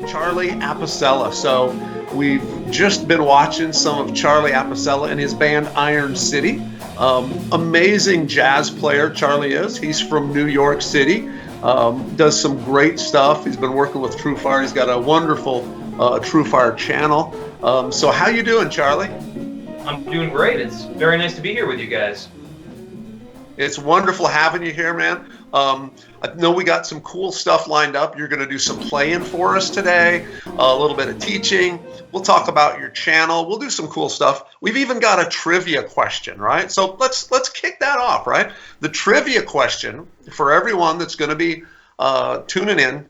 Charlie Apicella. So we've just been watching some of Charlie Apicella and his band Iron City. Amazing jazz player Charlie is. He's from New York City. Does some great stuff. He's been working with TrueFire. He's got a wonderful TrueFire channel. So how you doing, Charlie? I'm doing great. It's very nice to be here with you guys. It's wonderful having you here, man. I know we got some cool stuff lined up. You're going to do some playing for us today, a little bit of teaching. We'll talk about your channel. We'll do some cool stuff. We've even got a trivia question, right? So let's kick that off, right? The trivia question for everyone that's going to be tuning in,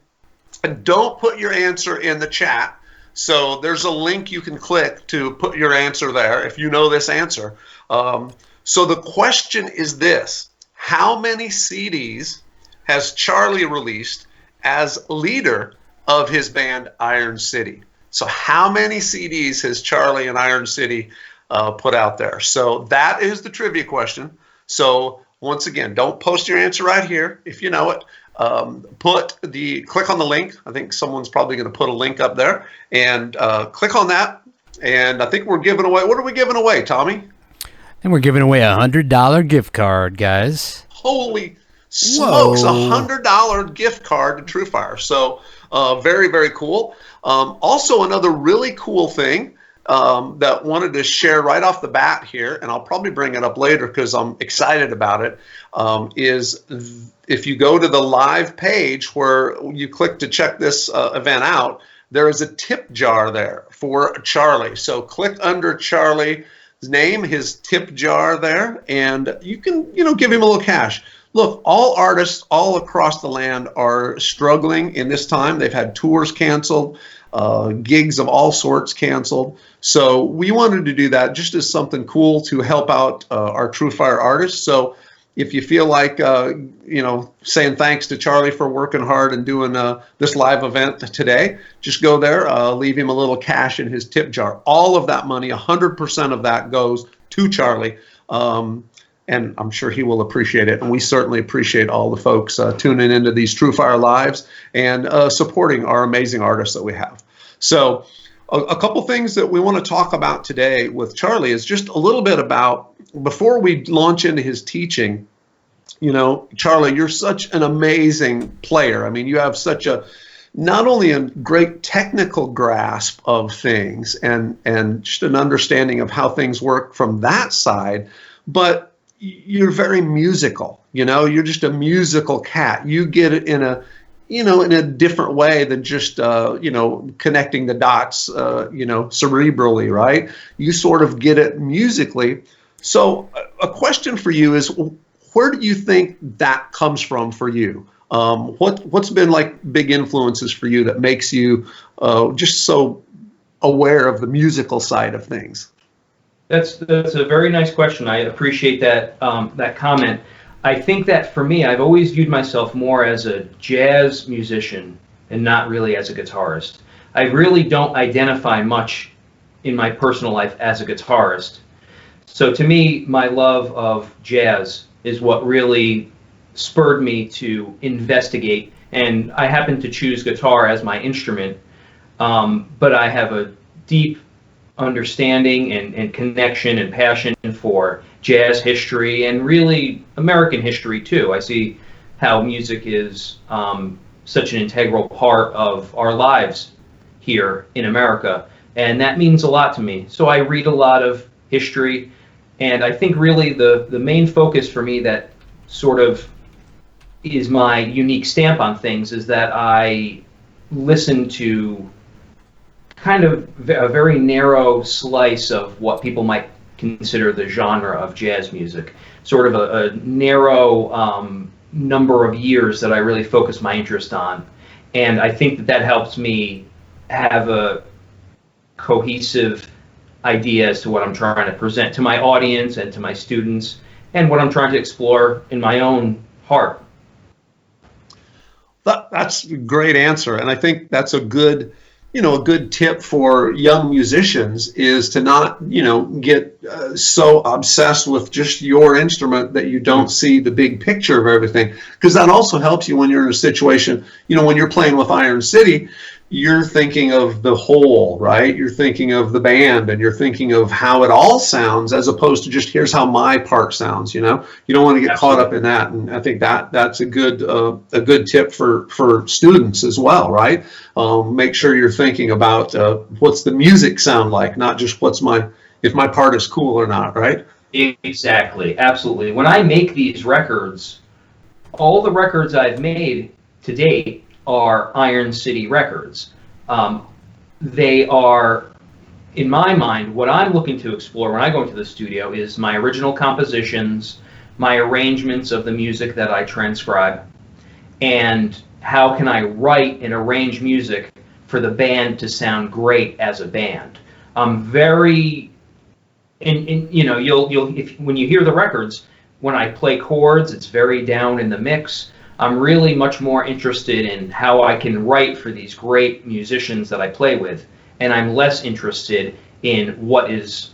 and don't put your answer in the chat. So there's a link you can click to put your answer there if you know this answer. So the question is this: how many CDs has Charlie released as leader of his band Iron City? So how many CDs has Charlie and Iron City put out there? So that is the trivia question. So once again, don't post your answer right here if you know it. Click on the link. I think someone's probably going to put a link up there, and click on that. And I think we're giving away. What are we giving away, Tommy? And we're giving away a $100 gift card, guys. Holy smokes, a $100 gift card to TrueFire. So very, very cool. Also, another really cool thing that wanted to share right off the bat here, and I'll probably bring it up later because I'm excited about it, is if you go to the live page where you click to check this event out, there is a tip jar there for Charlie. So click under Charlie's name, his tip jar there, and you can, give him a little cash. Look, all artists all across the land are struggling in this time. They've had tours canceled, gigs of all sorts canceled. So we wanted to do that just as something cool to help out our TrueFire artists. So if you feel like, saying thanks to Charlie for working hard and doing this live event today, just go there, leave him a little cash in his tip jar. All of that money, 100% of that goes to Charlie. And I'm sure he will appreciate it. And we certainly appreciate all the folks tuning into these TrueFire Lives and supporting our amazing artists that we have. So a couple things that we want to talk about today with Charlie is just a little bit about, before we launch into his teaching, Charlie, you're such an amazing player. I mean, you have such not only a great technical grasp of things and just an understanding of how things work from that side, but you're very musical. You're just a musical cat. You get it in a different way than just connecting the dots cerebrally, right? You sort of get it musically. So a question for you is, where do you think that comes from for you? What's been like big influences for you that makes you just so aware of the musical side of things? That's a very nice question. I appreciate that that comment. I think that for me, I've always viewed myself more as a jazz musician and not really as a guitarist. I really don't identify much in my personal life as a guitarist. So to me, my love of jazz is what really spurred me to investigate. And I happen to choose guitar as my instrument, but I have a deep understanding and connection and passion for jazz history and really American history too. I see how music is such an integral part of our lives here in America, and that means a lot to me. So I read a lot of history, and I think really the main focus for me that sort of is my unique stamp on things is that I listen to kind of a very narrow slice of what people might consider the genre of jazz music, sort of a narrow number of years that I really focus my interest on. And I think that that helps me have a cohesive idea as to what I'm trying to present to my audience and to my students and what I'm trying to explore in my own heart. That's a great answer, and I think that's a good tip for young musicians is to not, get so obsessed with just your instrument that you don't see the big picture of everything. Because that also helps you when you're in a situation, when you're playing with Iron City, you're thinking of the whole, right? You're thinking of the band and you're thinking of how it all sounds as opposed to just here's how my part sounds, You don't want to get caught up in that. And I think that's a good tip for students as well, right? Make sure you're thinking about what's the music sound like, not just if my part is cool or not, right? Exactly, absolutely. When I make these records, all the records I've made to date are Iron City records. They are, in my mind, what I'm looking to explore when I go into the studio is my original compositions, my arrangements of the music that I transcribe, and how can I write and arrange music for the band to sound great as a band. I'm very, and when you hear the records, when I play chords, it's very down in the mix. I'm really much more interested in how I can write for these great musicians that I play with, and I'm less interested in what is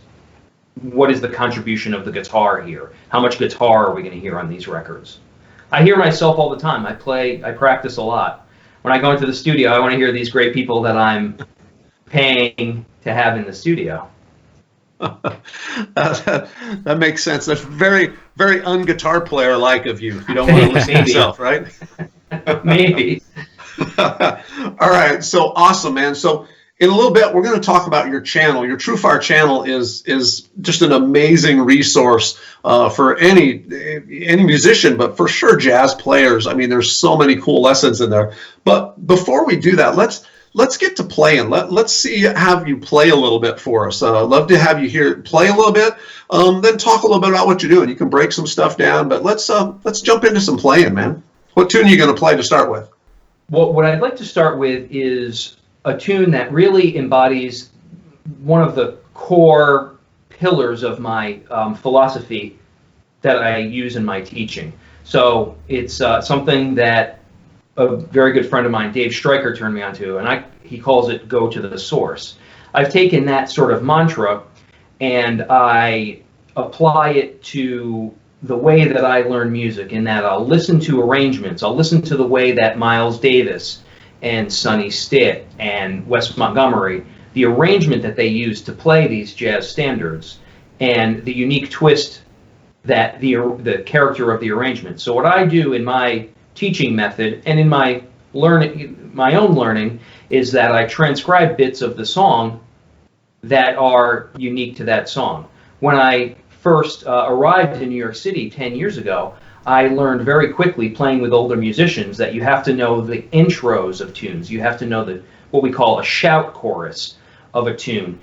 the contribution of the guitar here. How much guitar are we going to hear on these records? I hear myself all the time. I practice a lot. When I go into the studio, I want to hear these great people that I'm paying to have in the studio. That makes sense. That's very, very un-guitar player like of you. You don't want to listen to yourself, right? Maybe. All right. So awesome, man. So in a little bit, we're going to talk about your channel. Your TrueFire channel is just an amazing resource for any musician, but for sure jazz players. I mean, there's so many cool lessons in there. But before we do that, let's get to playing. Let's have you play a little bit for us. Love to have you here play a little bit, then talk a little bit about what you're doing. You can break some stuff down, but let's jump into some playing, man. What tune are you going to play to start with? Well, what I'd like to start with is a tune that really embodies one of the core pillars of my philosophy that I use in my teaching. So it's something that a very good friend of mine, Dave Stryker, turned me onto, and he calls it "Go to the Source." I've taken that sort of mantra and I apply it to the way that I learn music, in that I'll listen to arrangements. I'll listen to the way that Miles Davis and Sonny Stitt and Wes Montgomery, the arrangement that they use to play these jazz standards, and the unique twist that the character of the arrangement. So what I do in my teaching method and in my own learning is that I transcribe bits of the song that are unique to that song. When I first arrived in New York City 10 years ago, I learned very quickly, playing with older musicians, that you have to know the intros of tunes. You have to know what we call a shout chorus of a tune.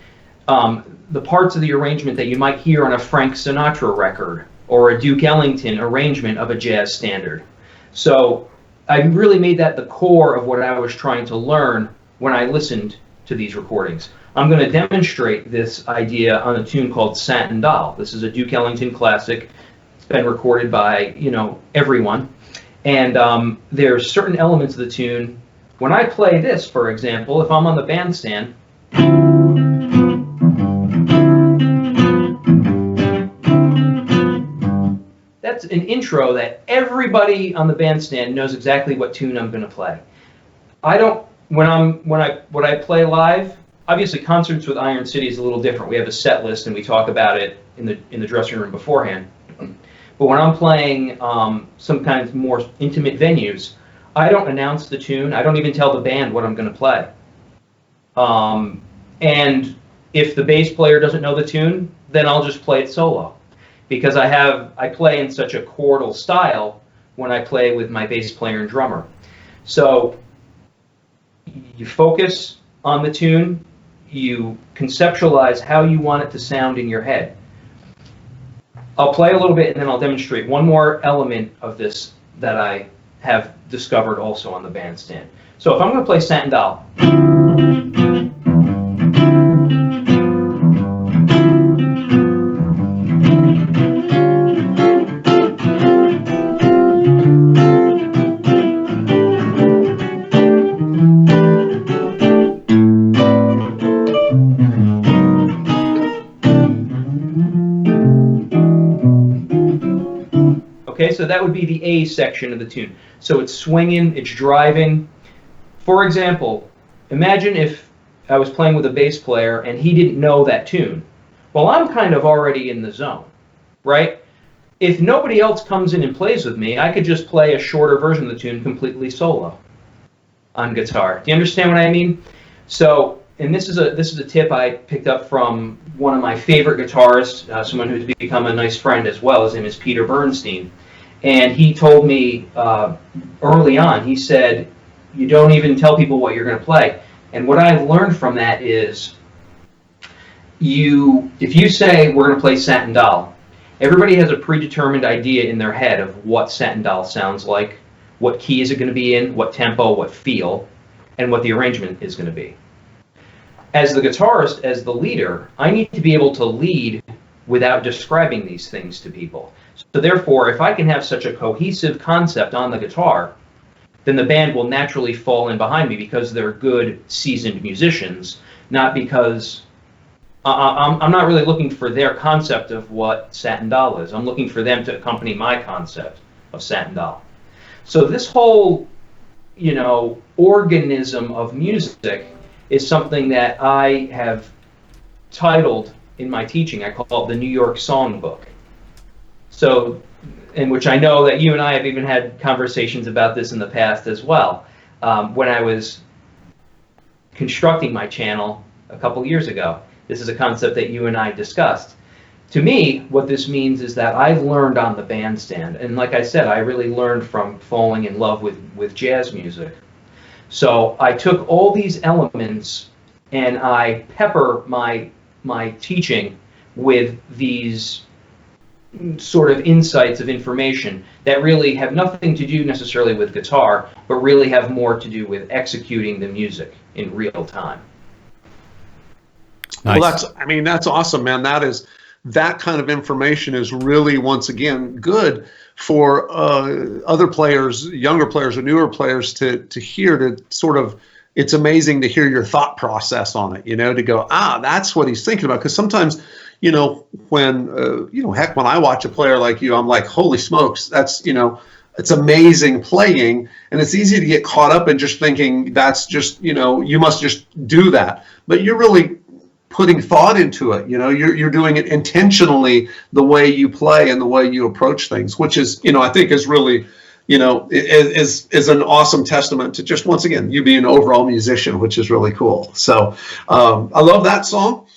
The parts of the arrangement that you might hear on a Frank Sinatra record or a Duke Ellington arrangement of a jazz standard. So I really made that the core of what I was trying to learn when I listened to these recordings. I'm going to demonstrate this idea on a tune called Satin. This is a Duke Ellington classic. It's been recorded by, everyone. And there's certain elements of the tune. When I play this, for example, if I'm on the bandstand, that's an intro that everybody on the bandstand knows exactly what tune I'm going to play. When I play live, obviously concerts with Iron City is a little different. We have a set list and we talk about it in the dressing room beforehand. But when I'm playing some kind of more intimate venues, I don't announce the tune. I don't even tell the band what I'm going to play. And if the bass player doesn't know the tune, then I'll just play it solo, because I play in such a chordal style when I play with my bass player and drummer. So you focus on the tune, you conceptualize how you want it to sound in your head. I'll play a little bit and then I'll demonstrate one more element of this that I have discovered also on the bandstand. So if I'm going to play Satin Doll, okay, so that would be the A section of the tune. So it's swinging, it's driving. For example, imagine if I was playing with a bass player and he didn't know that tune. Well, I'm kind of already in the zone, right? If nobody else comes in and plays with me, I could just play a shorter version of the tune completely solo on guitar. Do you understand what I mean? So, and this is a tip I picked up from one of my favorite guitarists, someone who's become a nice friend as well. His name is Peter Bernstein. And he told me early on, he said, you don't even tell people what you're going to play. And what I learned from that is, if you say we're going to play Satin Doll, everybody has a predetermined idea in their head of what Satin Doll sounds like, what key is it going to be in, what tempo, what feel, and what the arrangement is going to be. As the guitarist, as the leader, I need to be able to lead without describing these things to people. So therefore, if I can have such a cohesive concept on the guitar, then the band will naturally fall in behind me because they're good, seasoned musicians, not because I'm not really looking for their concept of what Satin Doll is. I'm looking for them to accompany my concept of Satin Doll. So this whole, organism of music is something that I have titled in my teaching. I call it the New York Songbook. So, in which I know that you and I have even had conversations about this in the past as well. When I was constructing my channel a couple years ago, this is a concept that you and I discussed. To me, what this means is that I've learned on the bandstand, and like I said, I really learned from falling in love with jazz music. So I took all these elements and I pepper my teaching with these sort of insights of information that really have nothing to do necessarily with guitar, but really have more to do with executing the music in real time. Nice. Well, that's awesome, man. That kind of information is really, once again, good for other players, younger players or newer players to hear, to sort of, it's amazing to hear your thought process on it, to go, that's what he's thinking about. Because sometimes, when I watch a player like you, I'm like, holy smokes, that's, it's amazing playing. And it's easy to get caught up in just thinking that's just, you must just do that. But you're really putting thought into it. You're doing it intentionally, the way you play and the way you approach things, which is, I think is really, is an awesome testament to just, once again, you being an overall musician, which is really cool. So I love that song.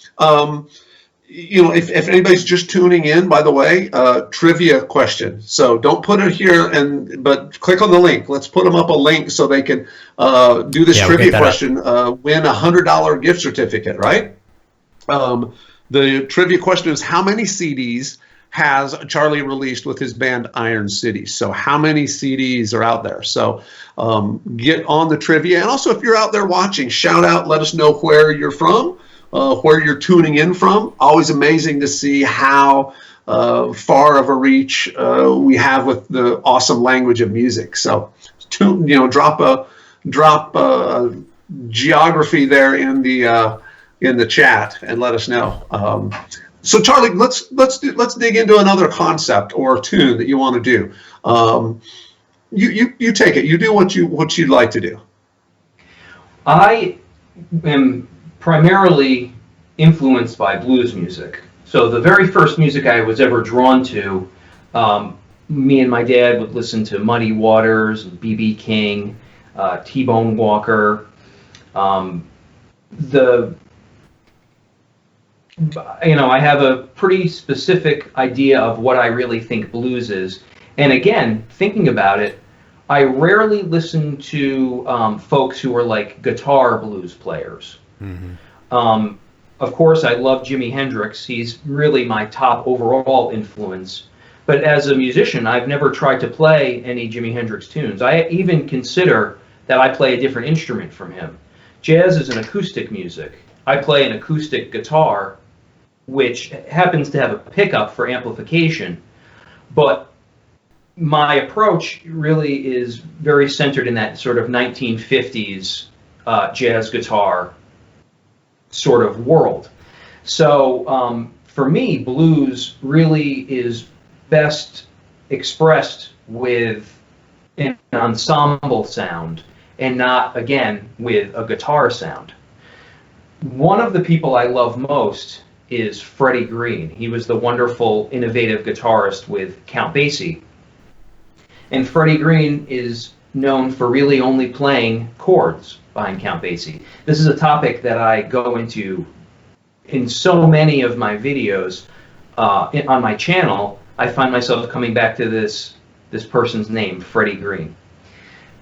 If anybody's just tuning in, by the way, trivia question. So don't put it here, but click on the link. Let's put them up a link so they can do this trivia question, win a $100 gift certificate, right? The trivia question is, how many CDs has Charlie released with his band Iron City? So how many CDs are out there? So get on the trivia. And also, if you're out there watching, shout out, let us know where you're from, where you're tuning in from. Always amazing to see how far of a reach we have with the awesome language of music. So drop a geography there in the chat and let us know. So Charlie, let's dig into another concept or tune that you want to do. You take it. You do what you'd like to do. I am primarily influenced by blues music. So the very first music I was ever drawn to, me and my dad would listen to Muddy Waters, B.B. King, T-Bone Walker. I have a pretty specific idea of what I really think blues is. And again, thinking about it, I rarely listen to folks who are like guitar blues players. Mm-hmm. Of course, I love Jimi Hendrix. He's really my top overall influence. But as a musician, I've never tried to play any Jimi Hendrix tunes. I even consider that I play a different instrument from him. Jazz is an acoustic music. I play an acoustic guitar, which happens to have a pickup for amplification. But my approach really is very centered in that sort of 1950s jazz guitar sort of world. So for me, blues really is best expressed with an ensemble sound and not, again, with a guitar sound. One of the people I love most is Freddie Green. He was the wonderful, innovative guitarist with Count Basie. And Freddie Green is known for really only playing chords behind Count Basie. This is a topic that I go into in so many of my videos on my channel. I find myself coming back to this person's name, Freddie Green.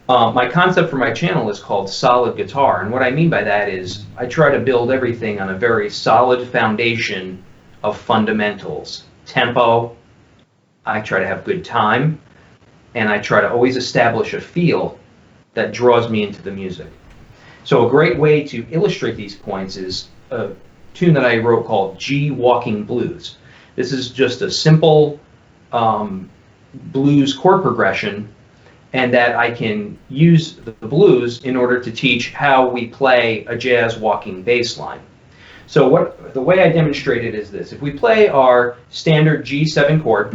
My concept for my channel is called solid guitar, and what I mean by that is I try to build everything on a very solid foundation of fundamentals. Tempo, I try to have good time, and I try to always establish a feel that draws me into the music. So a great way to illustrate these points is a tune that I wrote called G Walking Blues. This is just a simple blues chord progression, and that I can use the blues in order to teach how we play a jazz walking bass line. So the way I demonstrate it is this. If we play our standard G7 chord,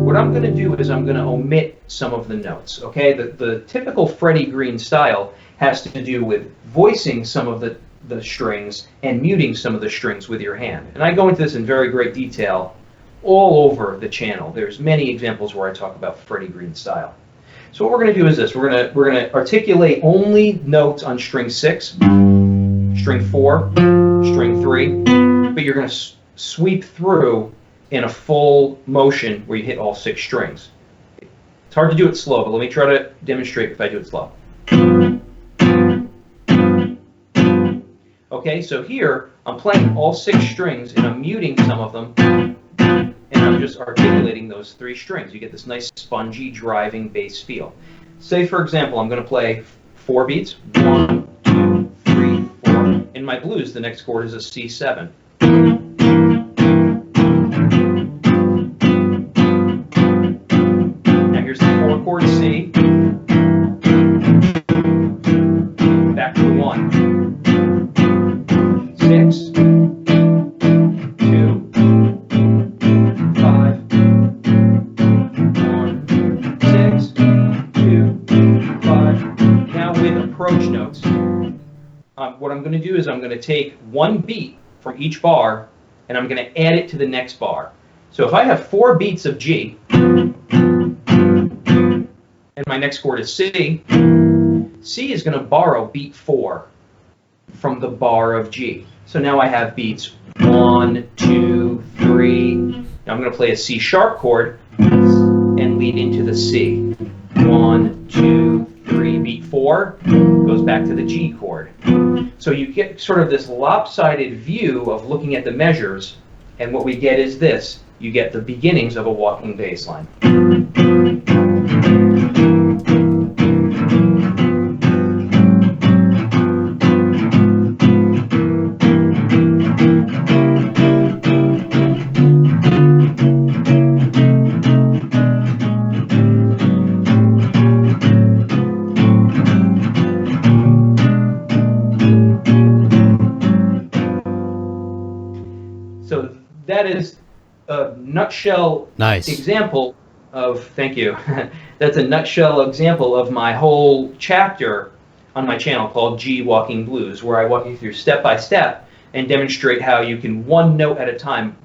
what I'm going to do is I'm going to omit some of the notes. Okay, the typical Freddie Green style has to do with voicing some of the strings and muting some of the strings with your hand. And I go into this in very great detail all over the channel. There's many examples where I talk about Freddie Green style. So what we're going to do is this. We're going to articulate only notes on string 6, string 4, string 3, but you're going to sweep through in a full motion where you hit all 6 strings. It's hard to do it slow, but let me try to demonstrate if I do it slow. Okay, so here I'm playing all 6 strings and I'm muting some of them, and I'm just articulating those 3 strings. You get this nice spongy driving bass feel. Say, for example, I'm going to play 4 beats. 1, 2, 3, 4. In my blues, the next chord is a C7. Now here's the 4 chord C. Back to the 1. 6, 2, 5, 1, 6, 2, 5. Now with approach notes, what I'm going to do is I'm going to take 1 beat from each bar and I'm going to add it to the next bar. So if I have 4 beats of G and my next chord is C, C is going to borrow beat 4 from the bar of G. So now I have beats 1, 2, 3. Now I'm going to play a C sharp chord and lead into the C. 1, 2, 3, beat 4 goes back to the G chord. So you get sort of this lopsided view of looking at the measures, and what we get is this. You get the beginnings of a walking bass line. So that is a nutshell example of, thank you, that's a nutshell example of my whole chapter on my channel called G Walking Blues, where I walk you through step by step and demonstrate how you can one note at a time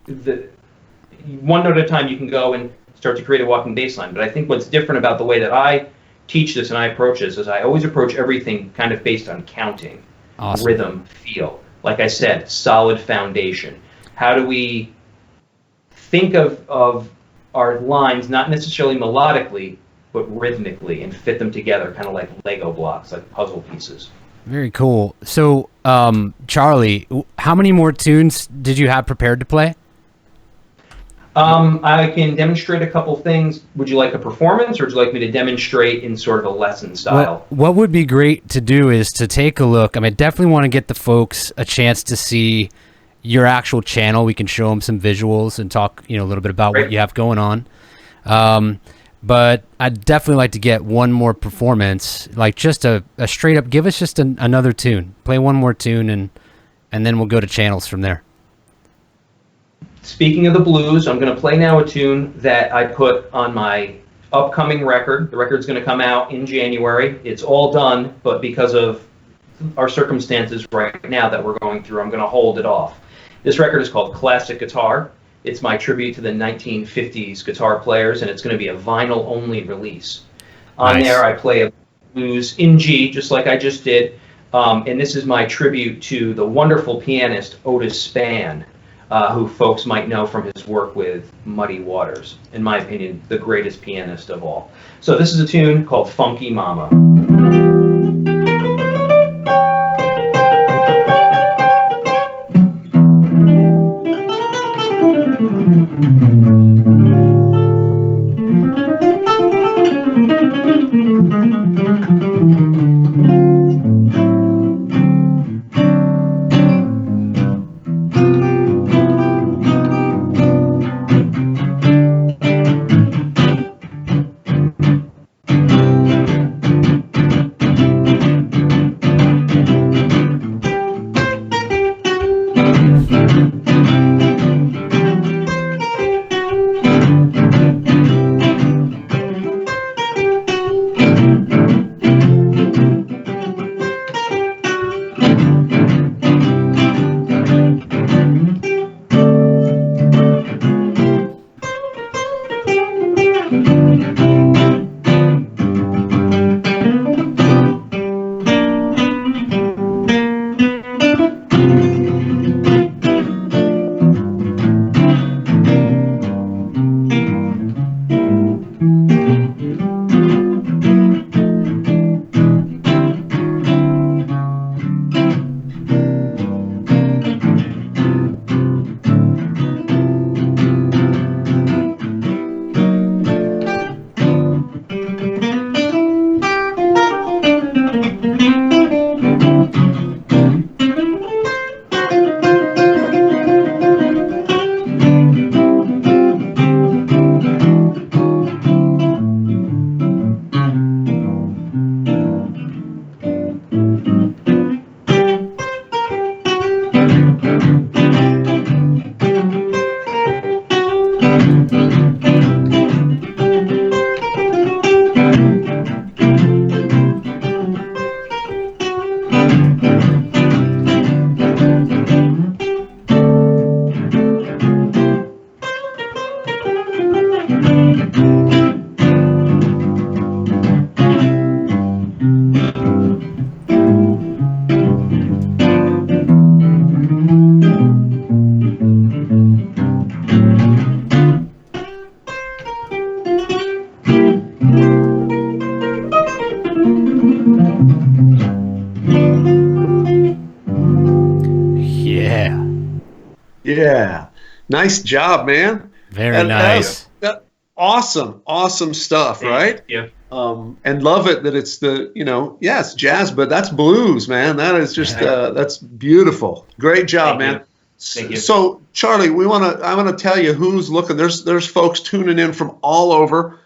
you can go and start to create a walking bass line. But I think what's different about the way that I teach this and I approach this is I always approach everything kind of based on counting, Awesome. rhythm, feel. Like I said, solid foundation. How do we think of our lines not necessarily melodically, but rhythmically, and fit them together kind of like Lego blocks, like puzzle pieces. Very cool. So, Charlie, how many more tunes did you have prepared to play? I can demonstrate a couple things. Would you like a performance, or would you like me to demonstrate in sort of a lesson style? What would be great to do is to take a look. I mean, definitely want to get the folks a chance to see your actual channel. We can show them some visuals and talk, a little bit about what you have going on. But I'd definitely like to get one more performance, like just a straight up, give us just another tune. Play one more tune, and then we'll go to channels from there. Speaking of the blues, I'm going to play now a tune that I put on my upcoming record. The record's going to come out in January. It's all done, but because of our circumstances right now that we're going through, I'm going to hold it off. This record is called Classic Guitar. It's my tribute to the 1950s guitar players, and it's going to be a vinyl-only release. On Nice. there, I play a blues in G, just like I just did, and this is my tribute to the wonderful pianist Otis Spann, who folks might know from his work with Muddy Waters. In my opinion, the greatest pianist of all. So this is a tune called Funky Mama. Yeah. Nice job, man. Very nice. Awesome stuff, right? Yeah. And love it that it's it's jazz, but that's blues, man. That is just, that's beautiful. Great job, man. Thank you. So, Charlie, I want to tell you who's looking. There's folks tuning in from all over. I'm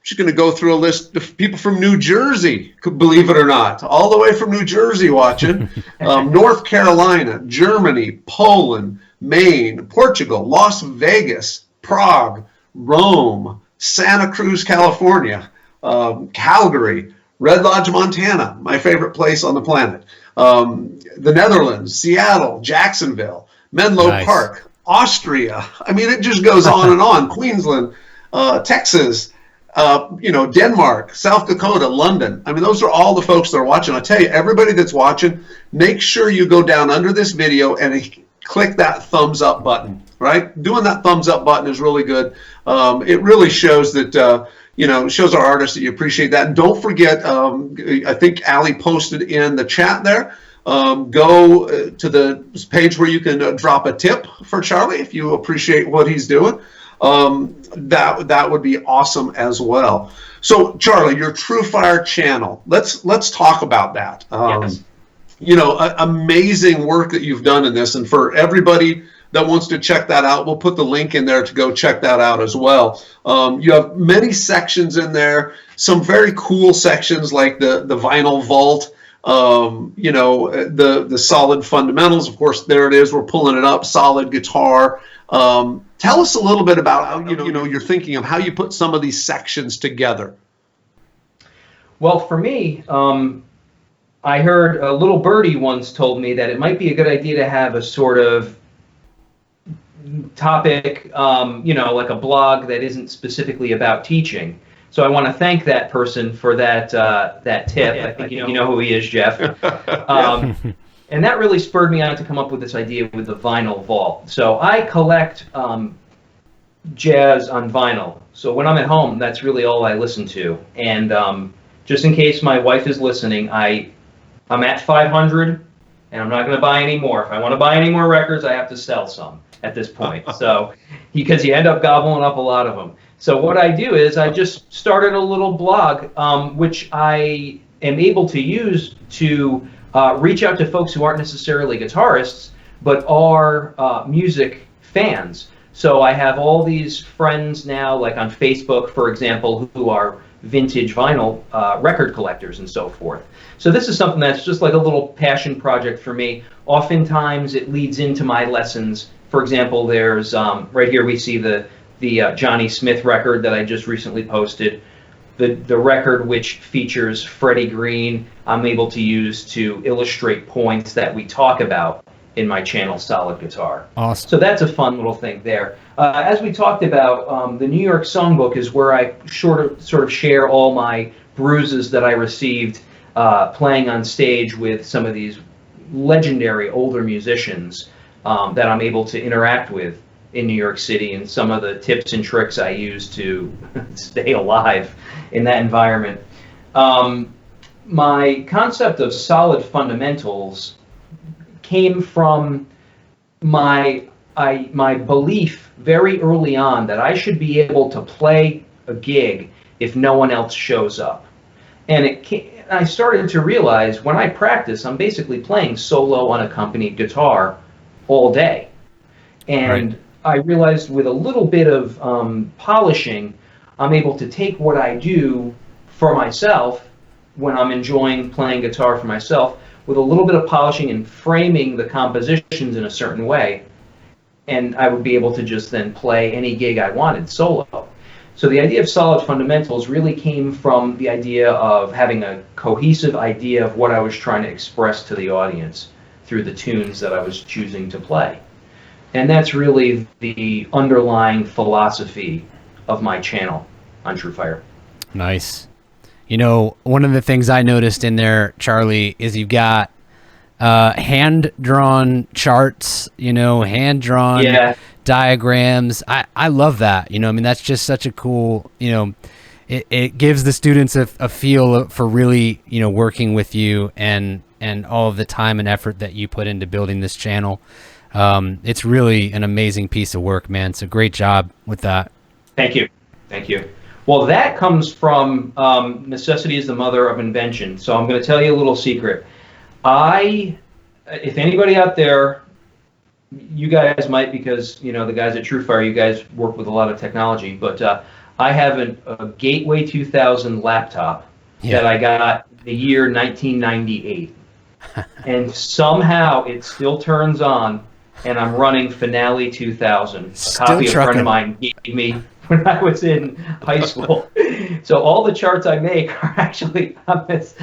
just going to go through a list of people from New Jersey, believe it or not, all the way from New Jersey watching. North Carolina, Germany, Poland, Maine, Portugal, Las Vegas, Prague, Rome, Santa Cruz, California, Calgary, Red Lodge, Montana, my favorite place on the planet. The Netherlands, Seattle, Jacksonville, Menlo Nice. Park, Austria. I mean, it just goes on and on. Queensland, Texas, Denmark, South Dakota, London. I mean, those are all the folks that are watching. I tell you, everybody that's watching, make sure you go down under this video and click that thumbs up button, right? Doing that thumbs up button is really good. It really shows that, shows our artists that you appreciate that. And don't forget, I think Allie posted in the chat there, go to the page where you can drop a tip for Charlie if you appreciate what he's doing. That would be awesome as well. So Charlie, your TrueFire channel, let's talk about that. Yes. Amazing work that you've done in this, and for everybody that wants to check that out, we'll put the link in there to go check that out as well. You have many sections in there, some very cool sections like the vinyl vault, the solid fundamentals. Of course, there it is. We're pulling it up. Solid guitar. Tell us a little bit about how you're thinking of how you put some of these sections together. Well, for me, I heard a little birdie once told me that it might be a good idea to have a sort of topic, like a blog that isn't specifically about teaching. So I want to thank that person for that tip. I think you know who he is, Jeff. And that really spurred me on to come up with this idea with the vinyl vault. So I collect jazz on vinyl. So when I'm at home, that's really all I listen to. And just in case my wife is listening, I'm at 500, and I'm not going to buy any more. If I want to buy any more records, I have to sell some at this point. So, because you end up gobbling up a lot of them. So what I do is I just started a little blog, which I am able to use to reach out to folks who aren't necessarily guitarists, but are music fans. So I have all these friends now, like on Facebook, for example, who are vintage vinyl record collectors and so forth. So this is something that's just like a little passion project for me. Oftentimes it leads into my lessons. For example, there's right here we see the Johnny Smith record that I just recently posted. The record which features Freddie Green, I'm able to use to illustrate points that we talk about in my channel, Solid Guitar. Awesome. So that's a fun little thing there. As we talked about, the New York Songbook is where I sort of share all my bruises that I received playing on stage with some of these legendary older musicians that I'm able to interact with in New York City, and some of the tips and tricks I use to stay alive in that environment. My concept of solid fundamentals came from my belief very early on that I should be able to play a gig if no one else shows up. And I started to realize when I practice, I'm basically playing solo unaccompanied guitar all day. And right. I realized with a little bit of polishing, I'm able to take what I do for myself when I'm enjoying playing guitar for myself, with a little bit of polishing and framing the compositions in a certain way, and I would be able to just then play any gig I wanted solo. So the idea of solid fundamentals really came from the idea of having a cohesive idea of what I was trying to express to the audience through the tunes that I was choosing to play. And that's really the underlying philosophy of my channel on TrueFire. Nice. One of the things I noticed in there, Charlie, is you've got hand-drawn charts, hand-drawn diagrams. I love that. That's just such a cool, it gives the students a feel for really, working with you and all of the time and effort that you put into building this channel. It's really an amazing piece of work, man. So great job with that. Thank you. Well, that comes from necessity is the mother of invention. So I'm going to tell you a little secret. If anybody out there, you guys might, because the guys at TrueFire, you guys work with a lot of technology, but I have a Gateway 2000 laptop that I got the year 1998, and somehow it still turns on, and I'm running Finale 2000, a copy a friend of mine gave me when I was in high school. So all the charts I make are actually on this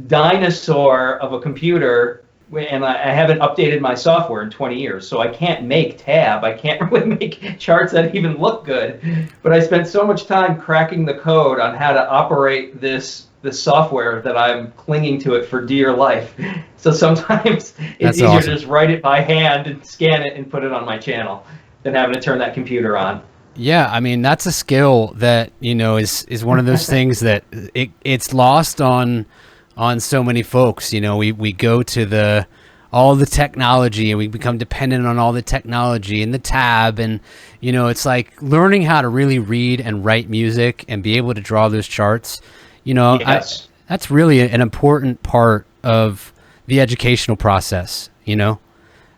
dinosaur of a computer, and I haven't updated my software in 20 years, so I can't make tab. I can't really make charts that even look good. But I spent so much time cracking the code on how to operate this software that I'm clinging to it for dear life. So sometimes it's easier to just write it by hand and scan it and put it on my channel than having to turn that computer on. Yeah, I mean, that's a skill that, is one of those things that it's lost on so many folks. We go to all the technology, and we become dependent on all the technology and the tab, and it's like learning how to really read and write music and be able to draw those charts. Yes. That's really an important part of the educational process.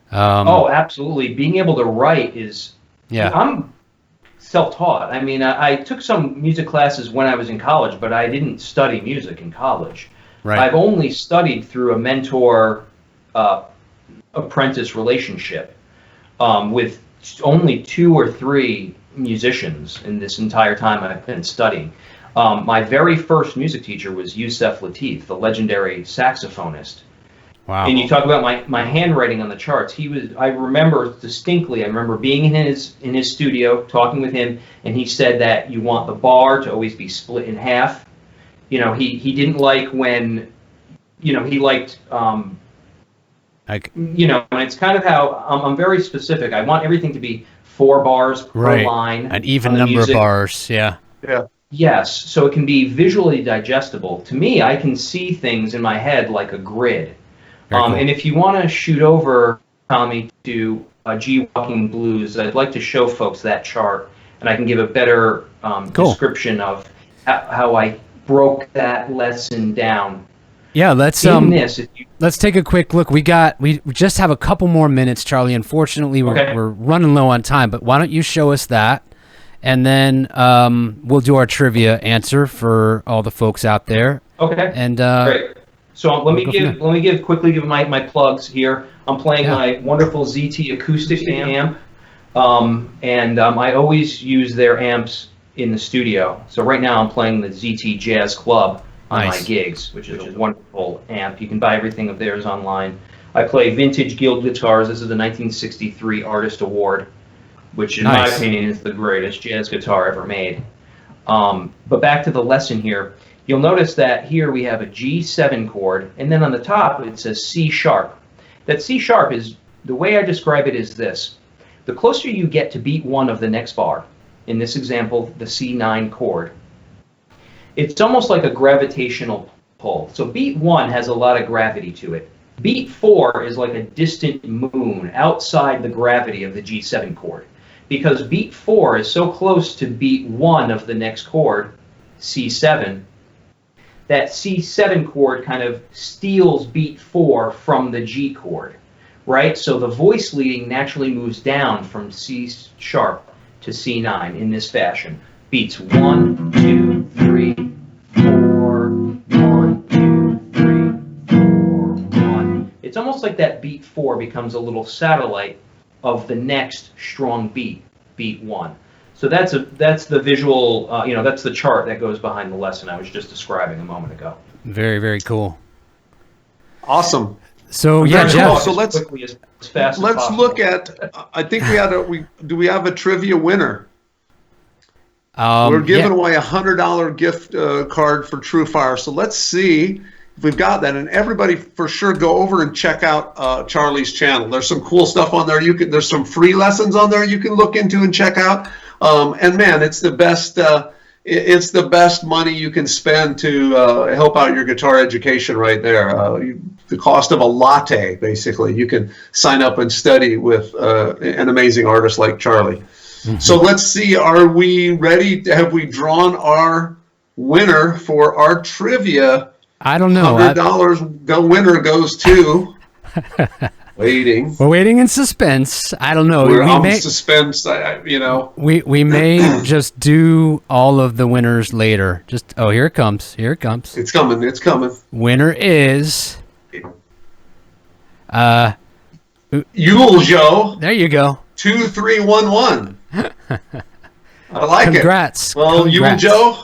Oh, absolutely. Being able to write is. Yeah. I'm self-taught. I mean, I took some music classes when I was in college, but I didn't study music in college. Right. I've only studied through a mentor apprentice relationship with only 2 or 3 musicians in this entire time I've been studying. My very first music teacher was Yusef Lateef, the legendary saxophonist. Wow. And you talk about my handwriting on the charts. I remember distinctly, I remember being in his studio, talking with him, and he said that you want the bar to always be split in half. He didn't like when, he liked, and it's kind of how, I'm very specific. I want everything to be 4 bars per line. An even number of bars, yeah. Yeah. Yes, so it can be visually digestible. To me, I can see things in my head like a grid. Cool. And if you want to shoot over, Tommy, to G Walking Blues, I'd like to show folks that chart, and I can give a better description of how I broke that lesson down. Yeah, let's take a quick look. We just have a couple more minutes, Charlie. Unfortunately, we're running low on time, but why don't you show us that, and then we'll do our trivia answer for all the folks out there. Okay. And great. So let me quickly give my plugs here. I'm playing my wonderful ZT acoustic amp, and I always use their amps in the studio. So right now I'm playing the ZT Jazz Club on my gigs, which is a wonderful amp. You can buy everything of theirs online. I play vintage Guild guitars. This is the 1963 Artist Award, which in my opinion is the greatest jazz guitar ever made. But back to the lesson here. You'll notice that here we have a G7 chord, and then on the top it says C sharp. That C sharp is, the way I describe it is this. The closer you get to beat 1 of the next bar, in this example, the C9 chord, it's almost like a gravitational pull. So beat 1 has a lot of gravity to it. Beat 4 is like a distant moon outside the gravity of the G7 chord. Because beat 4 is so close to beat 1 of the next chord, C7, that C7 chord kind of steals beat 4 from the G chord, right? So the voice leading naturally moves down from C sharp to C9 in this fashion. Beats 1, 2, 3, 4, 1, 2, 3, 4, 1. It's almost like that beat 4 becomes a little satellite of the next strong beat, beat 1. So that's the visual, that's the chart that goes behind the lesson I was just describing a moment ago. Very, very cool. Awesome. So Jeff. So let's look at. I think we have a trivia winner. We're giving away a $100 gift card for TrueFire. So let's see if we've got that. And everybody, for sure, go over and check out Charlie's channel. There's some cool stuff on there. There's some free lessons on there you can look into and check out. And man, it's the best. It's the best money you can spend to help out your guitar education right there. The cost of a latte, basically. You can sign up and study with an amazing artist like Charlie. Mm-hmm. So let's see. Are we ready? Have we drawn our winner for our trivia? I don't know. $100 winner goes to. Waiting. We're waiting in suspense. I don't know. Suspense. We may just do all of the winners later. Here it comes. Here it comes. It's coming. It's coming. Winner is. Yule Joe. There you go. 2311. I like Congrats. it. Well, Congrats. you and Joe.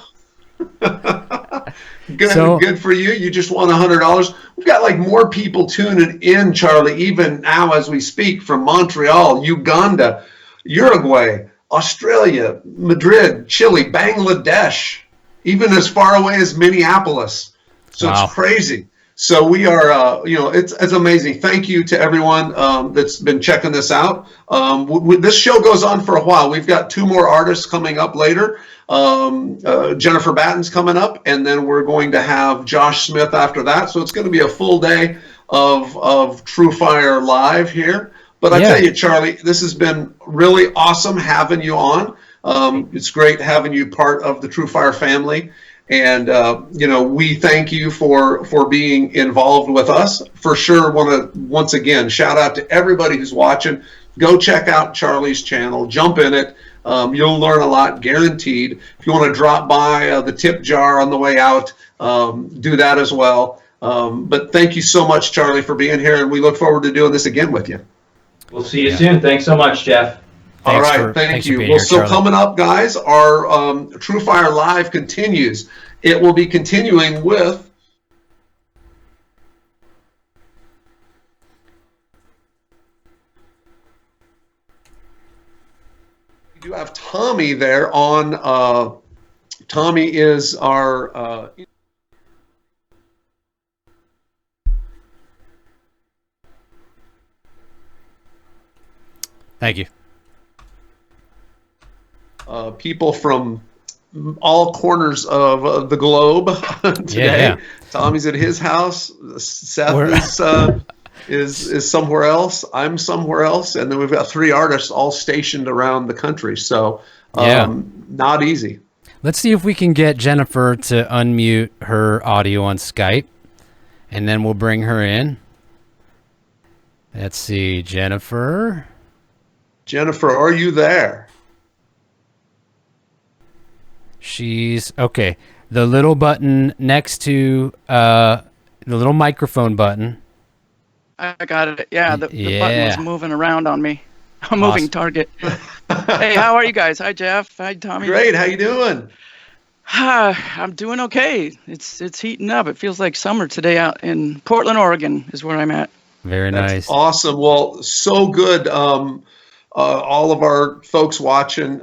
Good for you. You just won $100. We've got like more people tuning in, Charlie, even now as we speak, from Montreal, Uganda, Uruguay, Australia, Madrid, Chile, Bangladesh, even as far away as Minneapolis. So Wow. It's crazy. So we are, it's amazing. Thank you to everyone that's been checking this out. This show goes on for a while. We've got 2 more artists coming up later. Jennifer Batten's coming up, and then we're going to have Josh Smith after that. So it's going to be a full day of TrueFire Live here. But I tell you, Charlie, this has been really awesome having you on. It's great having you part of the TrueFire family. And, we thank you for being involved with us. For sure, want to, once again, shout out to everybody who's watching. Go check out Charlie's channel. Jump in it. You'll learn a lot, guaranteed. If you want to drop by the tip jar on the way out, do that as well. But thank you so much, Charlie, for being here, and we look forward to doing this again with you. We'll see you soon. Thanks so much, Jeff. All right, thank you. Well, so coming up, guys, our TrueFire Live continues. It will be continuing with we do have Tommy there on. Tommy is our. Thank you. People from all corners of the globe today. Yeah. Tommy's at his house. Seth is somewhere else. I'm somewhere else, and then we've got 3 artists all stationed around the country. So, not easy. Let's see if we can get Jennifer to unmute her audio on Skype, and then we'll bring her in. Let's see, Jennifer. Jennifer, are you there? She's okay. The little button next to the little microphone button. I got it. Yeah, the button was moving around on me. A moving target. Hey, how are you guys? Hi, Jeff. Hi, Tommy. Great. How you doing? I'm doing okay. It's heating up. It feels like summer today out in Portland, Oregon is where I'm at. Very nice. That's awesome. Well, so good. All of our folks watching,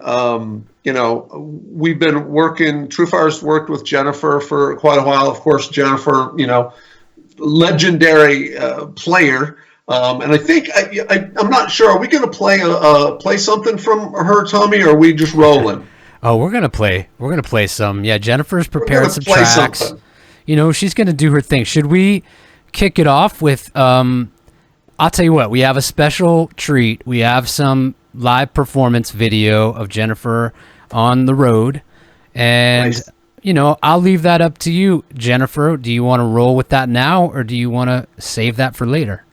we've been working, TrueFire's worked with Jennifer for quite a while. Of course, Jennifer, legendary player. And I think, I'm not sure, are we going to play something from her, Tommy, or are we just rolling? Oh, we're going to play some. Yeah, Jennifer's prepared some tracks. Something. She's going to do her thing. Should we kick it off with, I'll tell you what, we have a special treat. We have some live performance video of Jennifer on the road. And, nice. I'll leave that up to you, Jennifer. Do you want to roll with that now, or do you want to save that for later?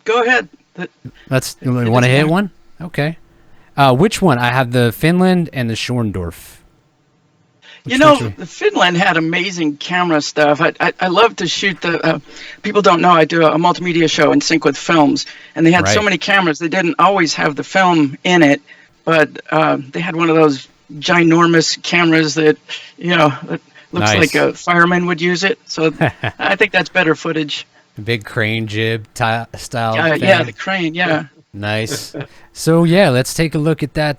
Go ahead. You want to hit one? Okay. Which one? I have the Finland and the Schorndorf. The Finland had amazing camera stuff. I love to shoot the, people don't know, I do a multimedia show in sync with films, and they had so many cameras, they didn't always have the film in it, but they had one of those ginormous cameras that, that looks like a fireman would use it. So I think that's better footage. Big crane jib style thing. Yeah, the crane, yeah. Nice. So yeah, let's take a look at that.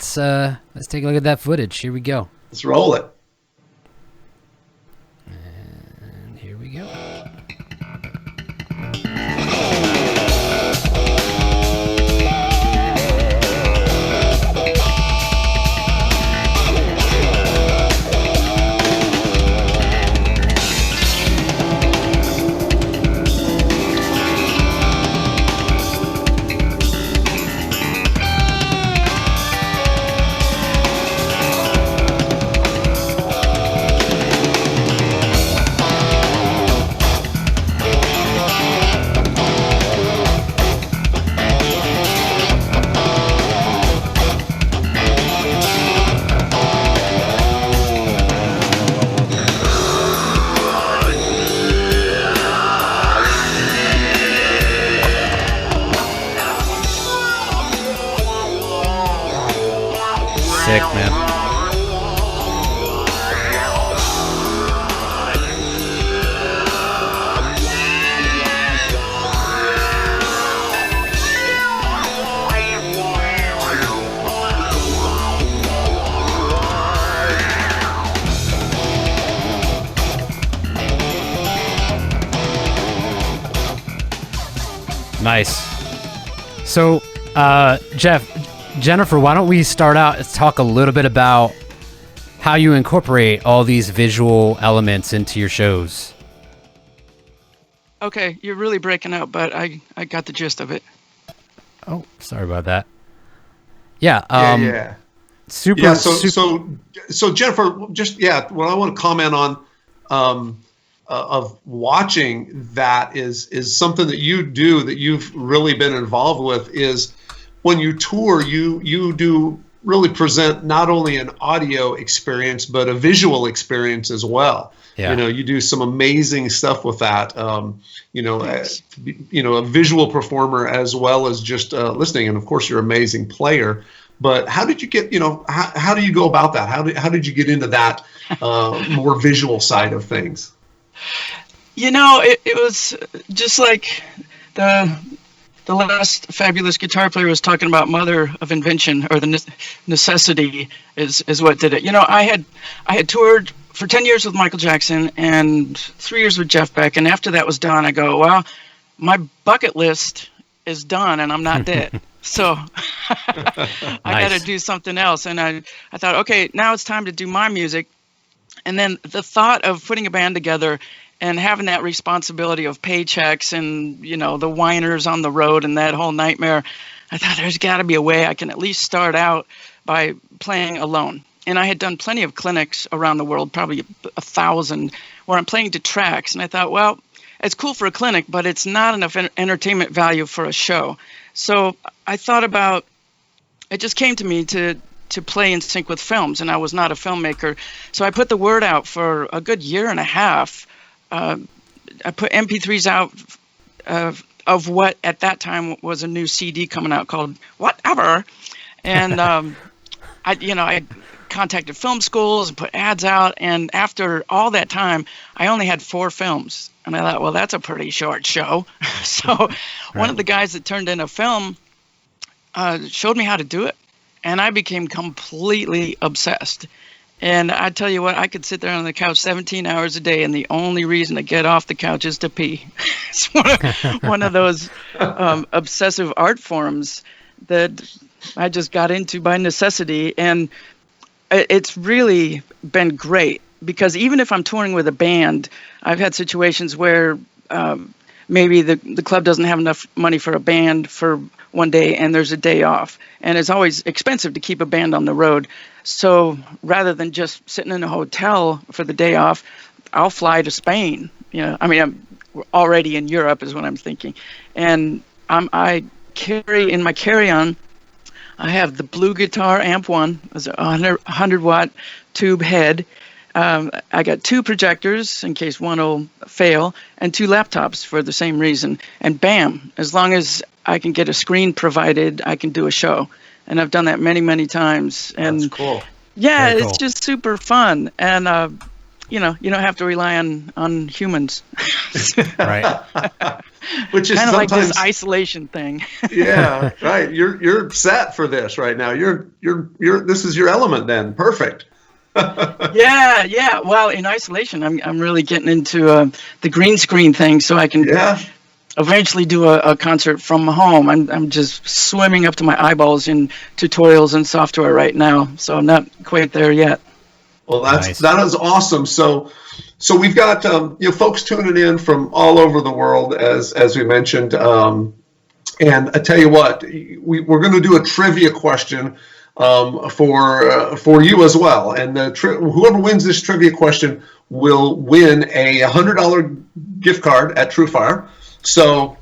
Let's take a look at that footage. Here we go. Let's roll it. And here we go. sick, man. Nice. So, Jennifer, why don't we start out and talk a little bit about how you incorporate all these visual elements into your shows? Okay, you're really breaking up, but I got the gist of it. Oh, sorry about that. Yeah. Yeah. Super. Yeah. So Jennifer, just what I want to comment on of watching that is something that you do that you've really been involved with is when you tour, you do really present not only an audio experience but a visual experience as well. Yeah. You do some amazing stuff with that. A visual performer as well as just listening, and of course you're an amazing player. But how did you get? How do you go about that? How did you get into that more visual side of things? It was just like the last fabulous guitar player was talking about mother of invention, or the necessity is what did it. I had toured for 10 years with Michael Jackson and 3 years with Jeff Beck, and after that was done, I go, well, my bucket list is done and I'm not dead. So I got to do something else. And I thought, okay, now it's time to do my music. And then the thought of putting a band together and having that responsibility of paychecks and, the whiners on the road and that whole nightmare, I thought there's got to be a way I can at least start out by playing alone. And I had done plenty of clinics around the world, probably 1,000, where I'm playing to tracks. And I thought, well, it's cool for a clinic, but it's not enough entertainment value for a show. So I thought about, it just came to me to play in sync with films, and I was not a filmmaker. So I put the word out for a good year and a half. I put MP3s out of what at that time was a new CD coming out called Whatever. And I contacted film schools and put ads out. And after all that time, I only had 4 films. And I thought, well, that's a pretty short show. So one of the guys that turned in a film showed me how to do it. And I became completely obsessed. And I tell you what, I could sit there on the couch 17 hours a day, and the only reason to get off the couch is to pee. It's one of those obsessive art forms that I just got into by necessity. And it's really been great, because even if I'm touring with a band, I've had situations where maybe the club doesn't have enough money for a band for one day and there's a day off. And it's always expensive to keep a band on the road. So rather than just sitting in a hotel for the day off, I'll fly to Spain. I'm already in Europe is what I'm thinking. And I carry in my carry-on, I have the Blue Guitar Amp 1, it's a 100 watt tube head. I got 2 projectors in case one will fail, and 2 laptops for the same reason. And bam, as long as I can get a screen provided, I can do a show. And I've done that many, many times. And that's cool. Yeah, Very cool. It's just super fun. And, you don't have to rely on humans. Right. Which is kind of like sometimes this isolation thing. Yeah, right. You're set for this right now. You're this is your element then. Perfect. Yeah. Well, in isolation, I'm really getting into the green screen thing, so I can eventually do a concert from home. I'm just swimming up to my eyeballs in tutorials and software right now, so I'm not quite there yet. Well, that is awesome. So we've got folks tuning in from all over the world, as we mentioned. And I tell you what, we're going to do a trivia question for you as well. And whoever wins this trivia question will win a $100 gift card at TrueFire. So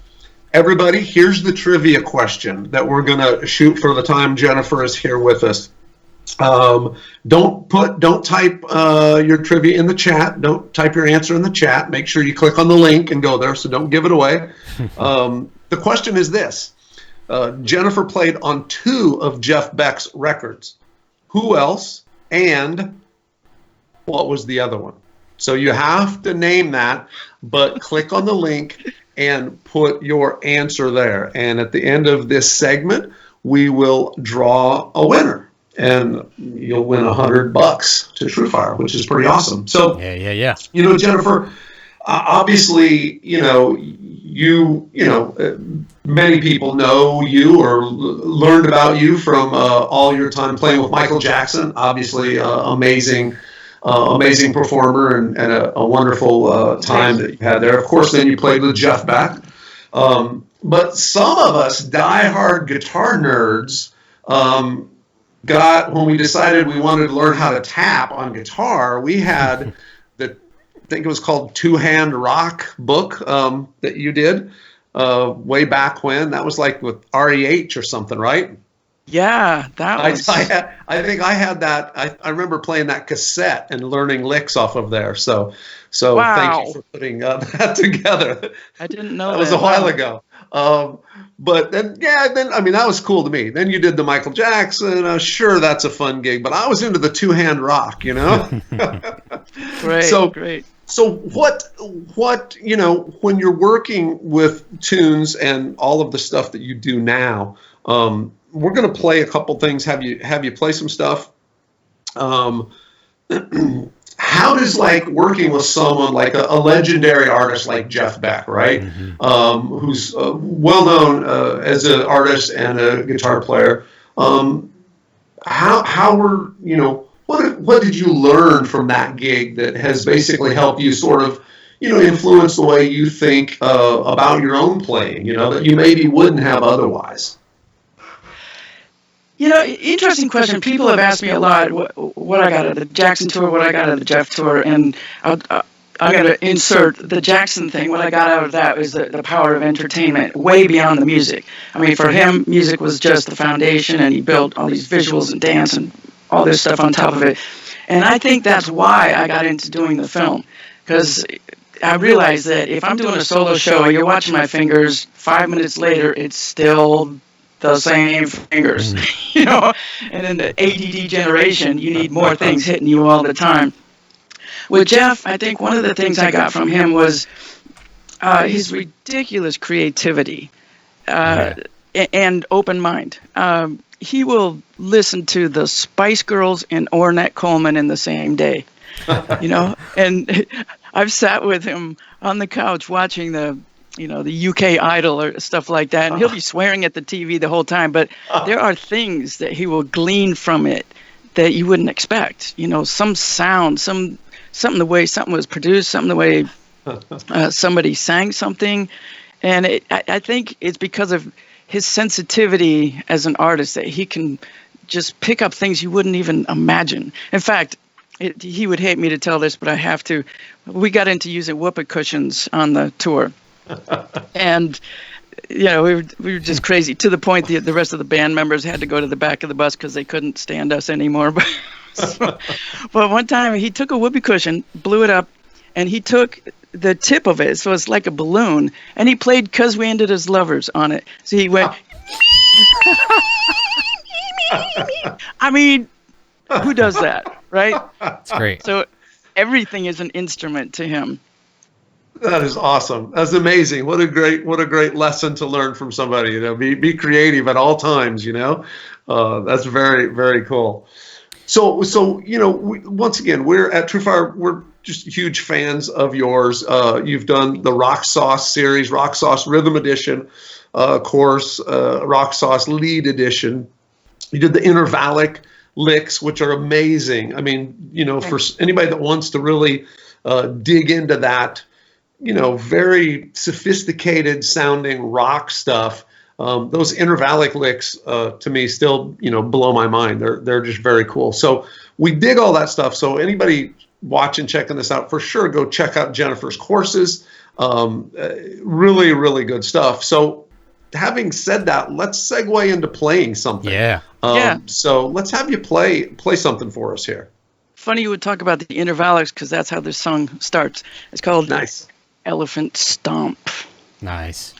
everybody, here's the trivia question that we're going to shoot for the time Jennifer is here with us. Don't type your trivia in the chat. Don't type your answer in the chat. Make sure you click on the link and go there, so don't give it away. The question is this. Jennifer played on 2 of Jeff Beck's records. who else, and what was the other one. So you have to name that, but click on the link and put your answer there. And at the end of this segment, we will draw a winner, and you'll win $100 to TrueFire, which is pretty awesome. So yeah. Jennifer, obviously, many people know you or learned about you from all your time playing with Michael Jackson. Obviously, amazing performer and a wonderful time that you had there. Of course, then you played with Jeff Beck. But some of us diehard guitar nerds when we decided we wanted to learn how to tap on guitar, we had I think it was called Two Hand Rock book that you did way back when. That was like with REH or something, right? Yeah, that was. I think I had that. I remember playing that cassette and learning licks off of there. So Wow. Thank you for putting that together. I didn't know that was a while ago. But then that was cool to me. Then you did the Michael Jackson. Sure, that's a fun gig. But I was into the Two Hand Rock, Great. So what when you're working with tunes and all of the stuff that you do now, we're going to play a couple things. Have you play some stuff? How does working with someone like a legendary artist like Jeff Beck, right? Mm-hmm. Who's well known as an artist and a guitar player. What did you learn from that gig that has basically helped you sort of, influence the way you think about your own playing, that you maybe wouldn't have otherwise? Interesting question. People have asked me a lot what I got out of the Jackson tour, what I got out of the Jeff tour, and I got to insert the Jackson thing. What I got out of that is the power of entertainment way beyond the music. I mean, for him, music was just the foundation, and he built all these visuals and dance and all this stuff on top of it. And I think that's why I got into doing the film, because I realized that if I'm doing a solo show, you're watching my fingers, 5 minutes later, it's still the same fingers, and in the ADD generation, you need more things hitting you all the time. With Jeff, I think one of the things I got from him was his ridiculous creativity and open mind. He will listen to the Spice Girls and Ornette Coleman in the same day, and I've sat with him on the couch watching the UK Idol or stuff like that, and he'll be swearing at the TV the whole time, but there are things that he will glean from it that you wouldn't expect. Some sound, something the way something was produced, something the way somebody sang something, and I think it's because of his sensitivity as an artist that he can just pick up things you wouldn't even imagine. In fact, he would hate me to tell this, but I have to. We got into using whoopee cushions on the tour. And we were just crazy to the point the rest of the band members had to go to the back of the bus because they couldn't stand us anymore. But one time he took a whoopee cushion, blew it up, and he took the tip of it, so it's like a balloon, and he played "'Cause We Ended as Lovers" on it. So he went. I mean, who does that, right? That's great. So everything is an instrument to him. That is awesome. That's amazing. What a great lesson to learn from somebody. Be creative at all times. That's very, very cool. So once again, we're at TrueFire. We're just huge fans of yours. You've done the Rock Sauce series, Rock Sauce Rhythm Edition, course, Rock Sauce Lead Edition. You did the intervallic licks, which are amazing. I mean, for anybody that wants to really dig into that, very sophisticated sounding rock stuff. Those intervallic licks to me still, blow my mind. They're just very cool. So we dig all that stuff. So anybody watching, checking this out, for sure, go check out Jennifer's courses. Really, really good stuff. So having said that, let's segue into playing something. Yeah. So let's have you play something for us here. Funny you would talk about the intervallics because that's how this song starts. It's called Nice. Elephant Stomp. Nice.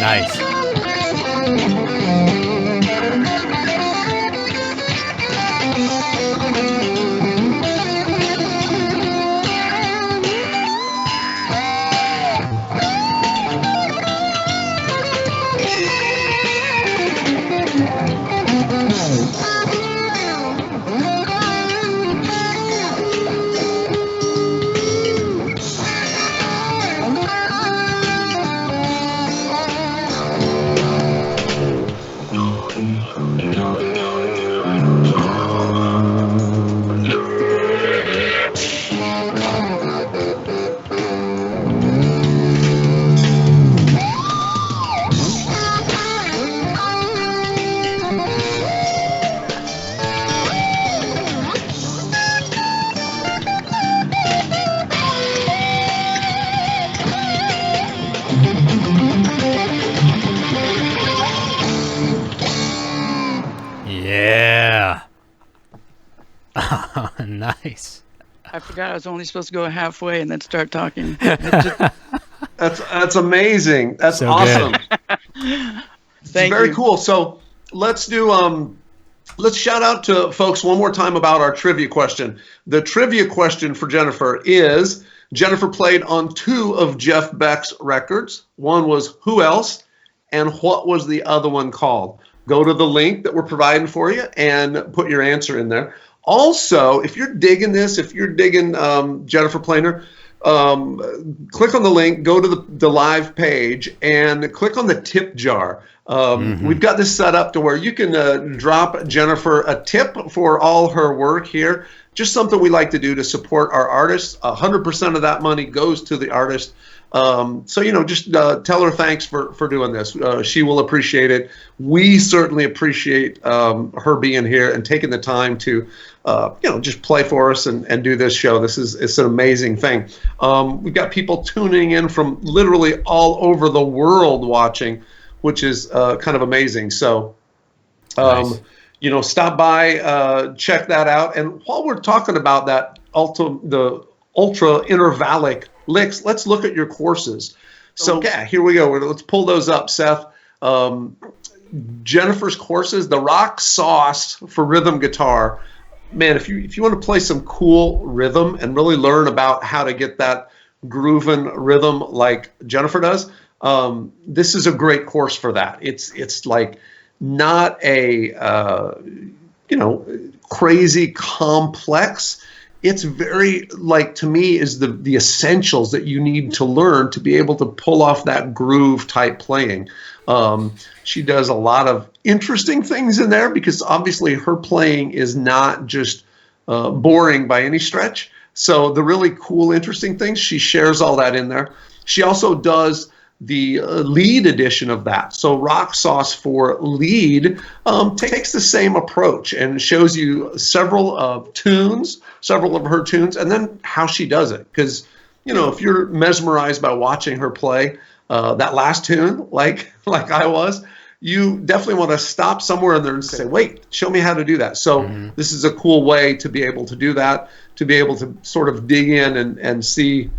Nice. Yeah. Nice. I forgot I was only supposed to go halfway and then start talking. That's amazing. That's So awesome. Thank Very you. cool. So let's do let's shout out to folks one more time about our trivia question. The trivia question for Jennifer is: Jennifer played on 2 of Jeff Beck's records. One was Who Else, and what was the other one called? Go to the link that we're providing for you and put your answer in there. Also, if you're digging this, if you're digging Jennifer Planer, click on the link, go to the live page, and click on the tip jar. We've got this set up to where you can drop Jennifer a tip for all her work here. Just something we like to do to support our artists. 100% of that money goes to the artist. So, just tell her thanks for doing this. She will appreciate it. We certainly appreciate her being here and taking the time to, just play for us and do this show. It's an amazing thing. We've got people tuning in from literally all over the world watching, which is kind of amazing. So, Nice. Stop by, check that out. And while we're talking about that, the ultra intervallic licks, let's look at your courses. So yeah, here we go. Let's pull those up, Seth. Jennifer's courses, the rock sauce for rhythm guitar. Man, if you want to play some cool rhythm and really learn about how to get that grooving rhythm like Jennifer does, this is a great course for that. It's like not a crazy complex. It's very, like, to me, is the essentials that you need to learn to be able to pull off that groove type playing. She does a lot of interesting things in there because obviously her playing is not just boring by any stretch. So the really cool, interesting things, she shares all that in there. She also does the lead edition of that. So Rock Sauce for lead takes the same approach and shows you several tunes, several of her tunes, and then how she does it. Because, if you're mesmerized by watching her play that last tune, like I was, you definitely want to stop somewhere in there and say, wait, show me how to do that. So this is a cool way to be able to do that, to be able to sort of dig in and see,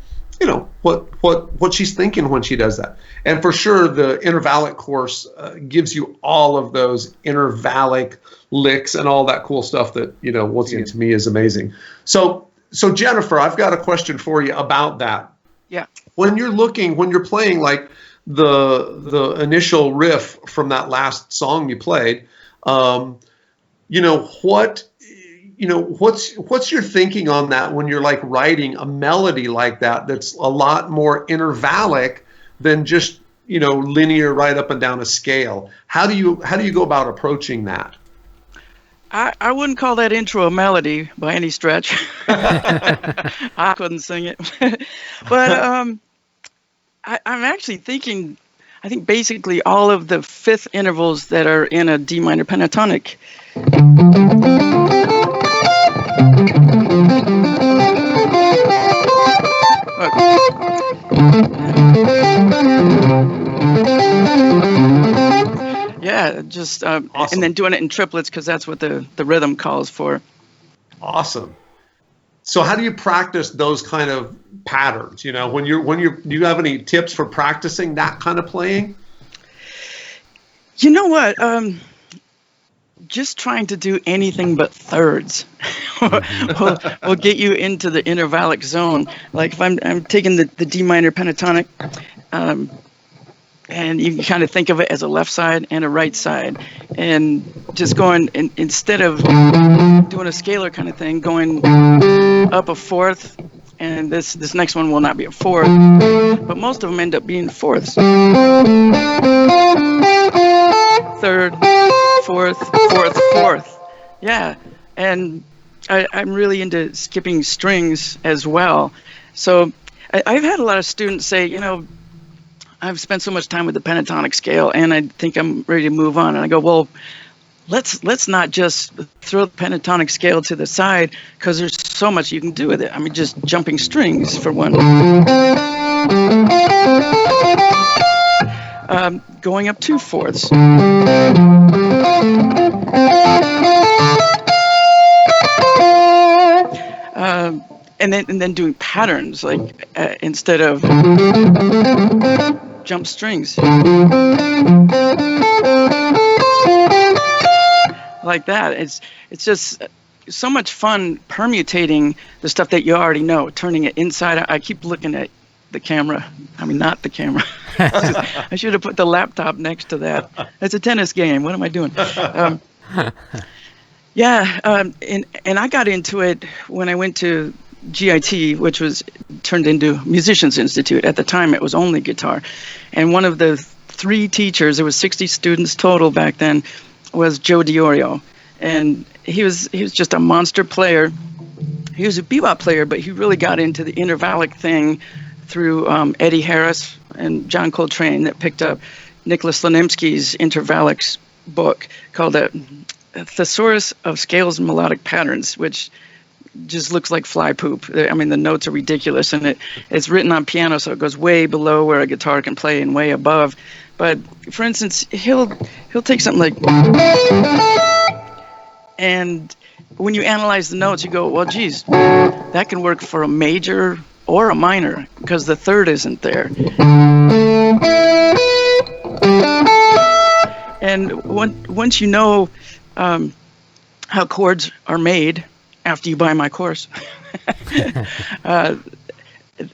what she's thinking when she does that. And for sure, the intervallic course gives you all of those intervallic licks and all that cool stuff that, once again, to me is amazing. So Jennifer, I've got a question for you about that. Yeah. When you're playing like the initial riff from that last song you played, what's your thinking on that when you're like writing a melody like that that's a lot more intervallic than just linear right up and down a scale? How do you go about approaching that? I wouldn't call that intro a melody by any stretch. I couldn't sing it. But I'm actually thinking, I think basically all of the fifth intervals that are in a D minor pentatonic. Yeah, just awesome. And then doing it in triplets because that's what the rhythm calls for. Awesome. So how do you practice those kind of patterns? Do you have any tips for practicing that kind of playing? You know what? Just trying to do anything but thirds will get you into the intervallic zone. Like if I'm taking the D minor pentatonic, and you can kind of think of it as a left side and a right side, and just going instead of doing a scalar kind of thing, going up a fourth, and this next one will not be a fourth, but most of them end up being fourths. Third, fourth, fourth, fourth. Yeah, and I'm really into skipping strings as well. So I've had a lot of students say, you know, I've spent so much time with the pentatonic scale, and I think I'm ready to move on. And I go, well, let's not just throw the pentatonic scale to the side, because there's so much you can do with it. I mean, just jumping strings for one. Going up 2/4. And then doing patterns, like instead of jump strings. Like that. It's just so much fun permutating the stuff that you already know, turning it inside. I keep looking at the camera. I mean, not the camera. I should have put the laptop next to that. It's a tennis game. What am I doing? And I got into it when I went to GIT, which was turned into Musicians Institute. At the time, it was only guitar. And one of the 3 teachers, there was 60 students total back then, was Joe Diorio. And he was just a monster player. He was a bebop player, but he really got into the intervallic thing through Eddie Harris and John Coltrane, that picked up Nicholas Slonimsky's intervallics book called A Thesaurus of Scales and Melodic Patterns, which just looks like fly poop. I mean, the notes are ridiculous, and it's written on piano, so it goes way below where a guitar can play and way above. But for instance, he'll take something like, and when you analyze the notes, you go, well, geez, that can work for a major or a minor, because the third isn't there. And once you know how chords are made after you buy my course,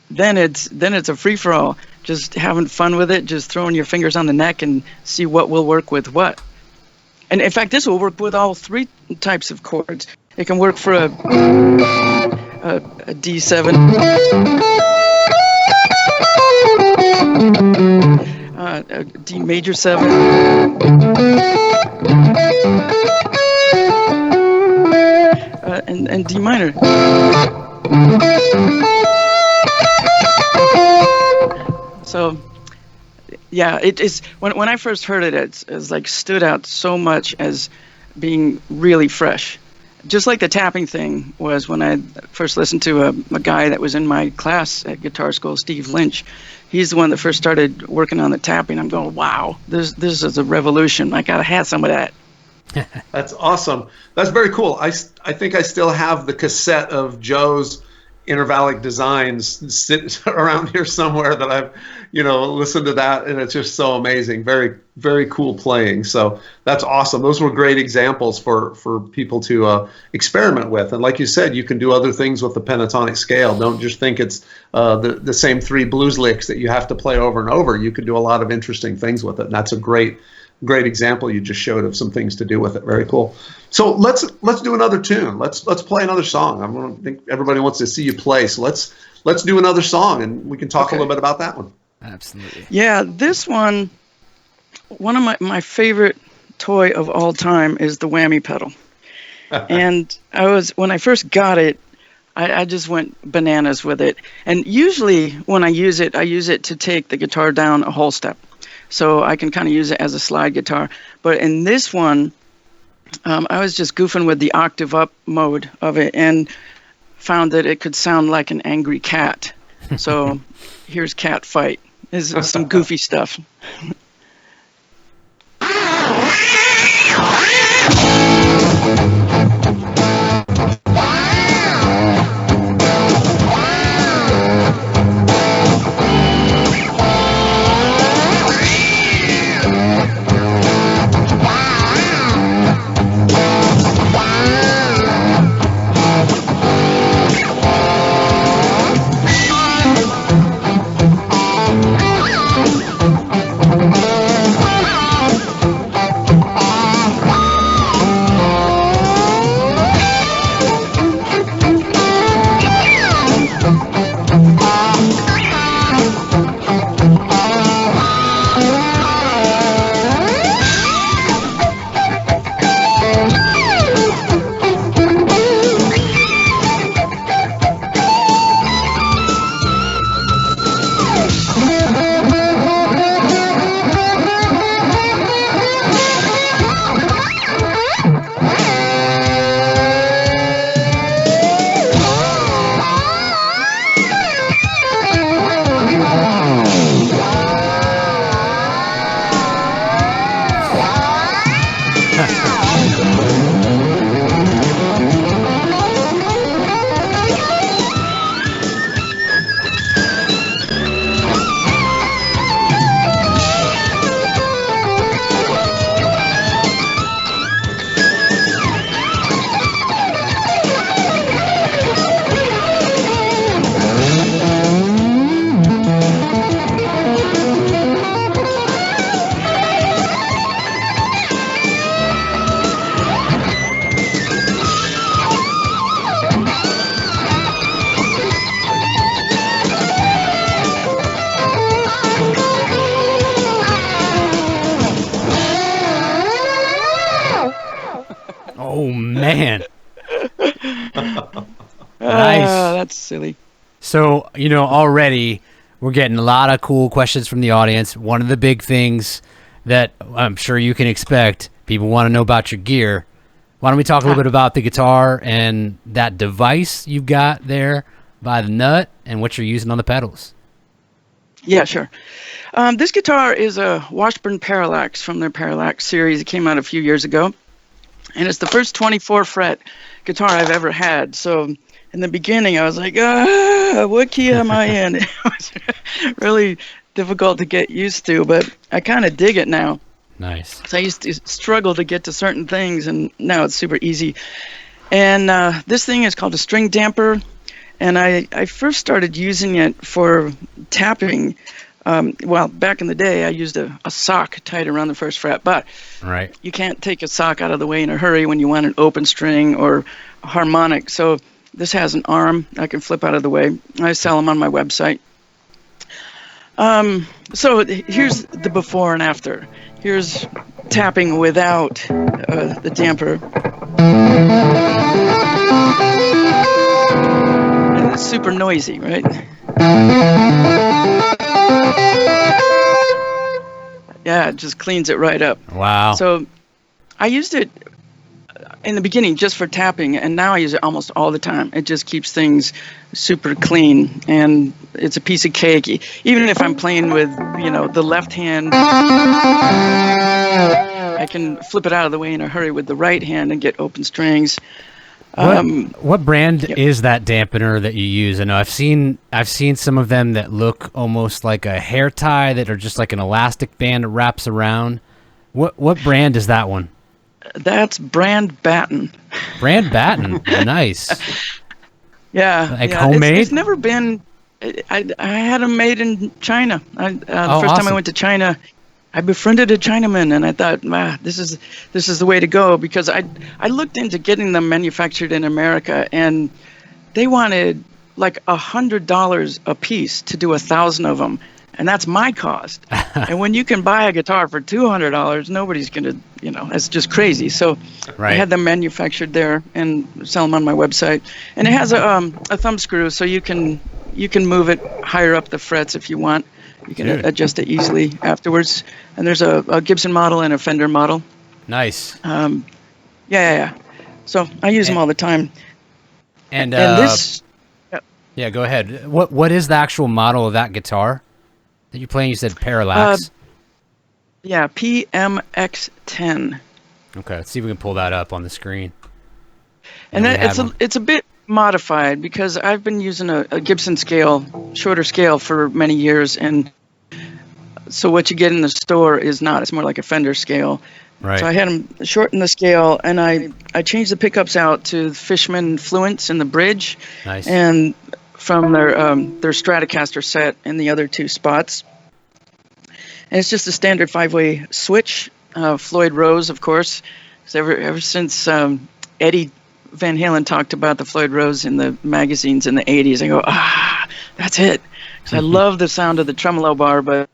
then it's a free-for-all. Just having fun with it, just throwing your fingers on the neck and see what will work with what. And in fact, this will work with all 3 types of chords. It can work for a D7, a D major 7, and D minor. So, yeah, it is. When I first heard it, it's like stood out so much as being really fresh. Just like the tapping thing was when I first listened to a guy that was in my class at guitar school, Steve Lynch. He's the one that first started working on the tapping. I'm going, wow, this is a revolution. I gotta have some of that. That's awesome. That's very cool. I think I still have the cassette of Joe's intervallic designs sit around here somewhere that I've, listened to that, and it's just so amazing. Very, very cool playing. So that's awesome. Those were great examples for people to experiment with. And like you said, you can do other things with the pentatonic scale. Don't just think it's the same 3 blues licks that you have to play over and over. You can do a lot of interesting things with it. And that's a great example you just showed of some things to do with it. Very cool. So let's do another tune. Let's play another song. I think everybody wants to see you play. So let's do another song, and we can talk a little bit about that one. Absolutely. Yeah, this one of my favorite toy of all time is the whammy pedal. And when I first got it, I just went bananas with it. And usually when I use it to take the guitar down a whole step. So I can kind of use it as a slide guitar. But in this one, I was just goofing with the octave up mode of it and found that it could sound like an angry cat. So here's Cat Fight. This is some goofy stuff. man. Nice. That's silly. So, already we're getting a lot of cool questions from the audience. One of the big things that I'm sure you can expect, people want to know about your gear. Why don't we talk a little bit about the guitar and that device you've got there by the nut and what you're using on the pedals? Yeah, sure. This guitar is a Washburn Parallax from their Parallax series. It came out a few years ago. And it's the first 24-fret guitar I've ever had. So in the beginning, I was like, what key am I in? It was really difficult to get used to, but I kind of dig it now. Nice. So I used to struggle to get to certain things, and now it's super easy. And this thing is called a string damper, and I first started using it for tapping. Well, back in the day, I used a sock tied around the first fret, but right. You can't take a sock out of the way in a hurry when you want an open string or a harmonic. So this has an arm I can flip out of the way. I sell them on my website. So here's the before and after. Here's tapping without the damper. And it's super noisy, right? Yeah, it just cleans it right up. Wow. So I used it in the beginning just for tapping, and now I use it almost all the time. It just keeps things super clean, and it's a piece of cake. Even if I'm playing with, the left hand, I can flip it out of the way in a hurry with the right hand and get open strings. What brand is that dampener that you use? I know I've seen some of them that look almost like a hair tie that are just like an elastic band that wraps around. What brand is that one? That's brand Batten. Brand Batten. Nice. Yeah. Like homemade? It's never been. I had them made in China. The first awesome. time I went to China, I befriended a Chinaman, and I thought, this is the way to go, because I looked into getting them manufactured in America, and they wanted like $100 a piece to do 1,000 of them, and that's my cost. And when you can buy a guitar for $200, nobody's gonna, that's just crazy. So right. I had them manufactured there and sell them on my website, and it has a thumb screw, so you can move it higher up the frets if you want. You can adjust it easily afterwards. And there's a Gibson model and a Fender model. Nice. Yeah. So I use them all the time. And this. Yeah, go ahead. What is the actual model of that guitar that you're playing? You said Parallax. Yeah, PMX10. Okay, let's see if we can pull that up on the screen. And it's a bit modified, because I've been using a Gibson scale, shorter scale, for many years, and so what you get in the store is not. It's more like a Fender scale. Right. So I had them shorten the scale, and I changed the pickups out to Fishman Fluence in the bridge, nice. And from their Stratocaster set in the other two spots. And it's just a standard 5-way switch. Floyd Rose, of course, because ever since Eddie Van Halen talked about the Floyd Rose in the magazines in the 80s, I go, that's it. Because I love the sound of the tremolo bar, but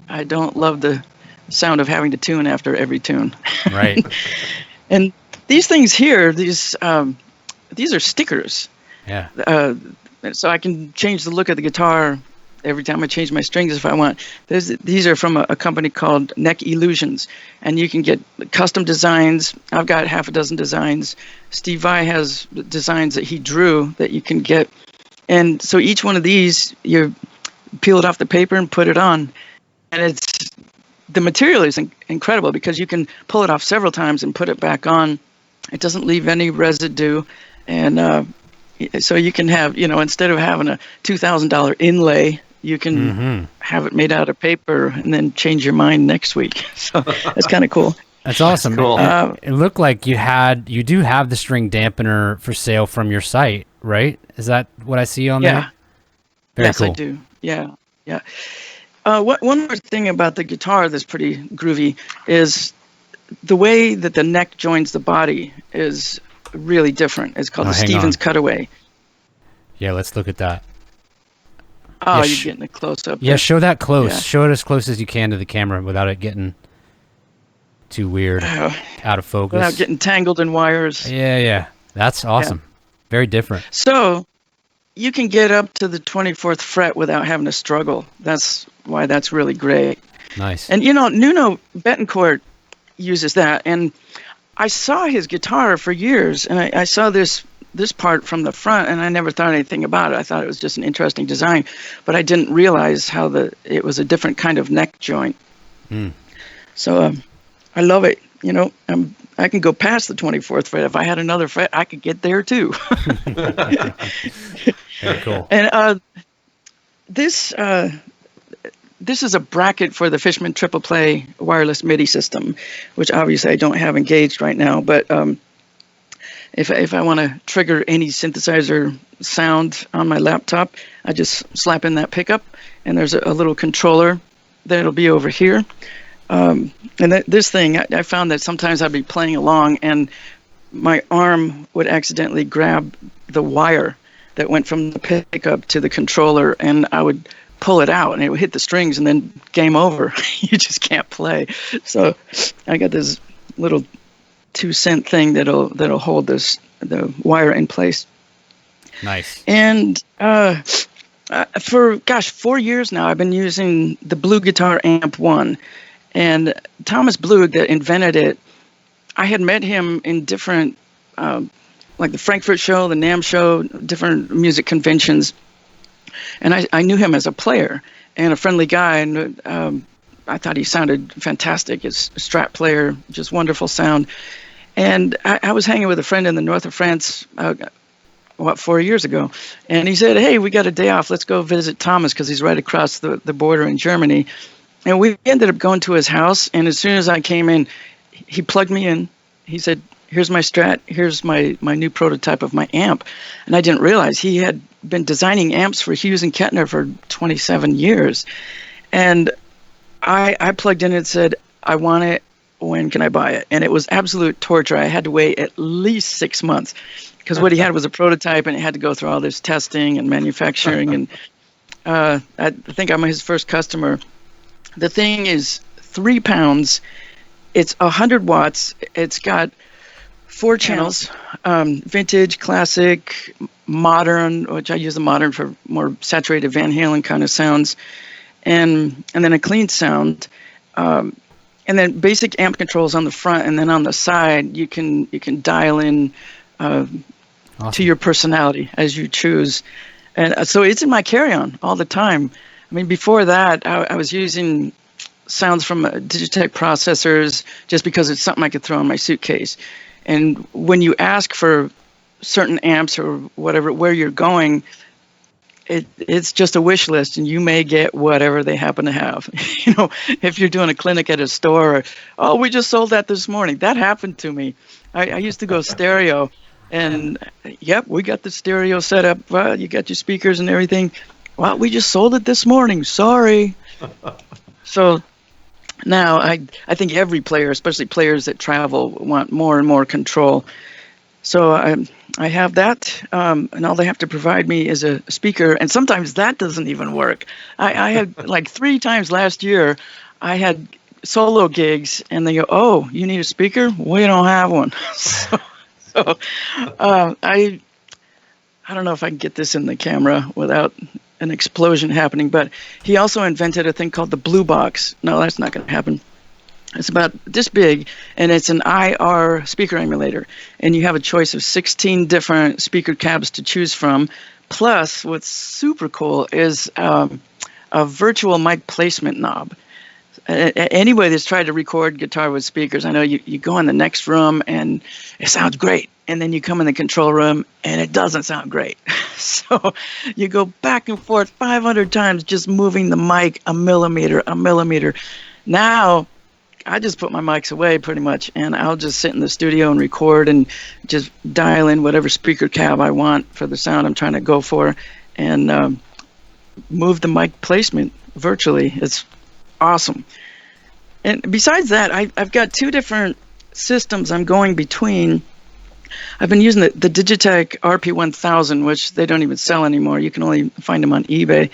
I don't love the sound of having to tune after every tune. Right. And these things here, these are stickers. Yeah. So I can change the look of the guitar every time I change my strings if I want. These are from a company called Neck Illusions, and you can get custom designs. I've got half a dozen designs. Steve Vai has designs that he drew that you can get. And so each one of these, you peel it off the paper and put it on. And the material is incredible, because you can pull it off several times and put it back on. It doesn't leave any residue. And so you can have, instead of having a $2,000 inlay, you can have it made out of paper and then change your mind next week. So that's kind of cool. That's awesome. Cool. It looked like you do have the string dampener for sale from your site, right? Is that what I see on there? Very yes, cool. I do. Yeah. One more thing about the guitar that's pretty groovy is the way that the neck joins the body is really different. It's called the Stevens cutaway. Yeah, let's look at that. Oh, you're getting it close up. Yeah, show that close. Yeah. Show it as close as you can to the camera without it getting too weird, out of focus. Without getting tangled in wires. Yeah. That's awesome. Yeah. Very different. So you can get up to the 24th fret without having to struggle. That's why that's really great. Nice. And Nuno Betancourt uses that, and I saw his guitar for years, and I saw this part from the front, and I never thought anything about it. I thought it was just an interesting design, but I didn't realize how it was a different kind of neck joint. So I love it. I can go past the 24th fret. If I had another fret, I could get there too. Very cool. And this is a bracket for the Fishman Triple Play wireless MIDI system, which obviously I don't have engaged right now. But if I want to trigger any synthesizer sound on my laptop, I just slap in that pickup, and there's a little controller that'll be over here. And this thing, I found that sometimes I'd be playing along, and my arm would accidentally grab the wire that went from the pickup to the controller, and I would pull it out, and it would hit the strings, and then game over. You just can't play. So I got this little 2-cent thing that'll hold the wire in place. Nice. And for 4 years now, I've been using the Blue Guitar Amp 1. And Thomas Blug, that invented it, I had met him in different, like the Frankfurt show, the NAMM show, different music conventions. And I knew him as a player and a friendly guy, and I thought he sounded fantastic. His Strat player, just wonderful sound. And I was hanging with a friend in the north of France, 4 years ago, and he said, "Hey, we got a day off. Let's go visit Thomas because he's right across the border in Germany." And we ended up going to his house, and as soon as I came in, he plugged me in. He said, "Here's my Strat. Here's my new prototype of my amp." And I didn't realize he had been designing amps for Hughes and Kettner for 27 years. And I plugged in and said, "I want it. When can I buy it?" And it was absolute torture. I had to wait at least 6 months because what he had was a prototype, and it had to go through all this testing and manufacturing. And I think I'm his first customer. The thing is 3 pounds. It's 100 watts. It's got 4 channels, vintage, classic, modern, which I use the modern for more saturated Van Halen kind of sounds, and then a clean sound, and then basic amp controls on the front, and then on the side you can dial in Awesome. to your personality as you choose. And so it's in my carry-on all the time. I mean, before that, I was using sounds from Digitech processors just because it's something I could throw in my suitcase. And when you ask for certain amps or whatever, where you're going, it's just a wish list, and you may get whatever they happen to have. If you're doing a clinic at a store, "Oh, we just sold that this morning." That happened to me. I used to go stereo, and yep, we got the stereo set up. Well, you got your speakers and everything. Well, we just sold it this morning. Sorry. So now I think every player, especially players that travel, want more and more control. So I have that, and all they have to provide me is a speaker, and sometimes that doesn't even work. I had like 3 times last year, I had solo gigs, and they go, "Oh, you need a speaker? We don't have one." So I don't know if I can get this in the camera without an explosion happening, but he also invented a thing called the Blue Box. No, that's not going to happen. It's about this big, and it's an IR speaker emulator, and you have a choice of 16 different speaker cabs to choose from. Plus, what's super cool is a virtual mic placement knob. Anybody that's tried to record guitar with speakers, I know you go in the next room and it sounds great, and then you come in the control room and it doesn't sound great. So you go back and forth 500 times just moving the mic a millimeter. Now I just put my mics away pretty much, and I'll just sit in the studio and record and just dial in whatever speaker cab I want for the sound I'm trying to go for, and move the mic placement virtually. It's awesome. And besides that, I've got 2 different systems I'm going between. I've been using the Digitech RP1000, which they don't even sell anymore. You can only find them on eBay.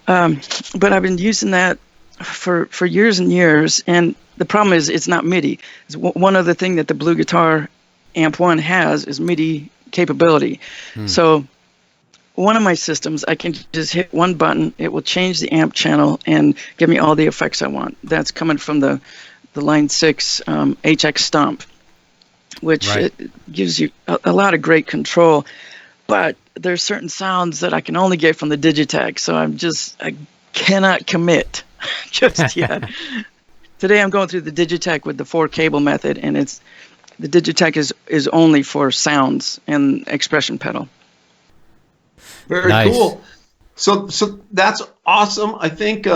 But I've been using that for years and years, and the problem is it's not MIDI. One other thing that the Blue Guitar Amp 1 has is MIDI capability. So one of my systems, I can just hit one button, it will change the amp channel and give me all the effects I want. That's coming from the Line 6 HX Stomp, which it gives you a lot of great control. But there's certain sounds that I can only get from the Digitech, so I cannot commit just yet. Today I'm going through the Digitech with the 4-cable method, and the Digitech is only for sounds and expression pedal. Very cool. So that's awesome. I think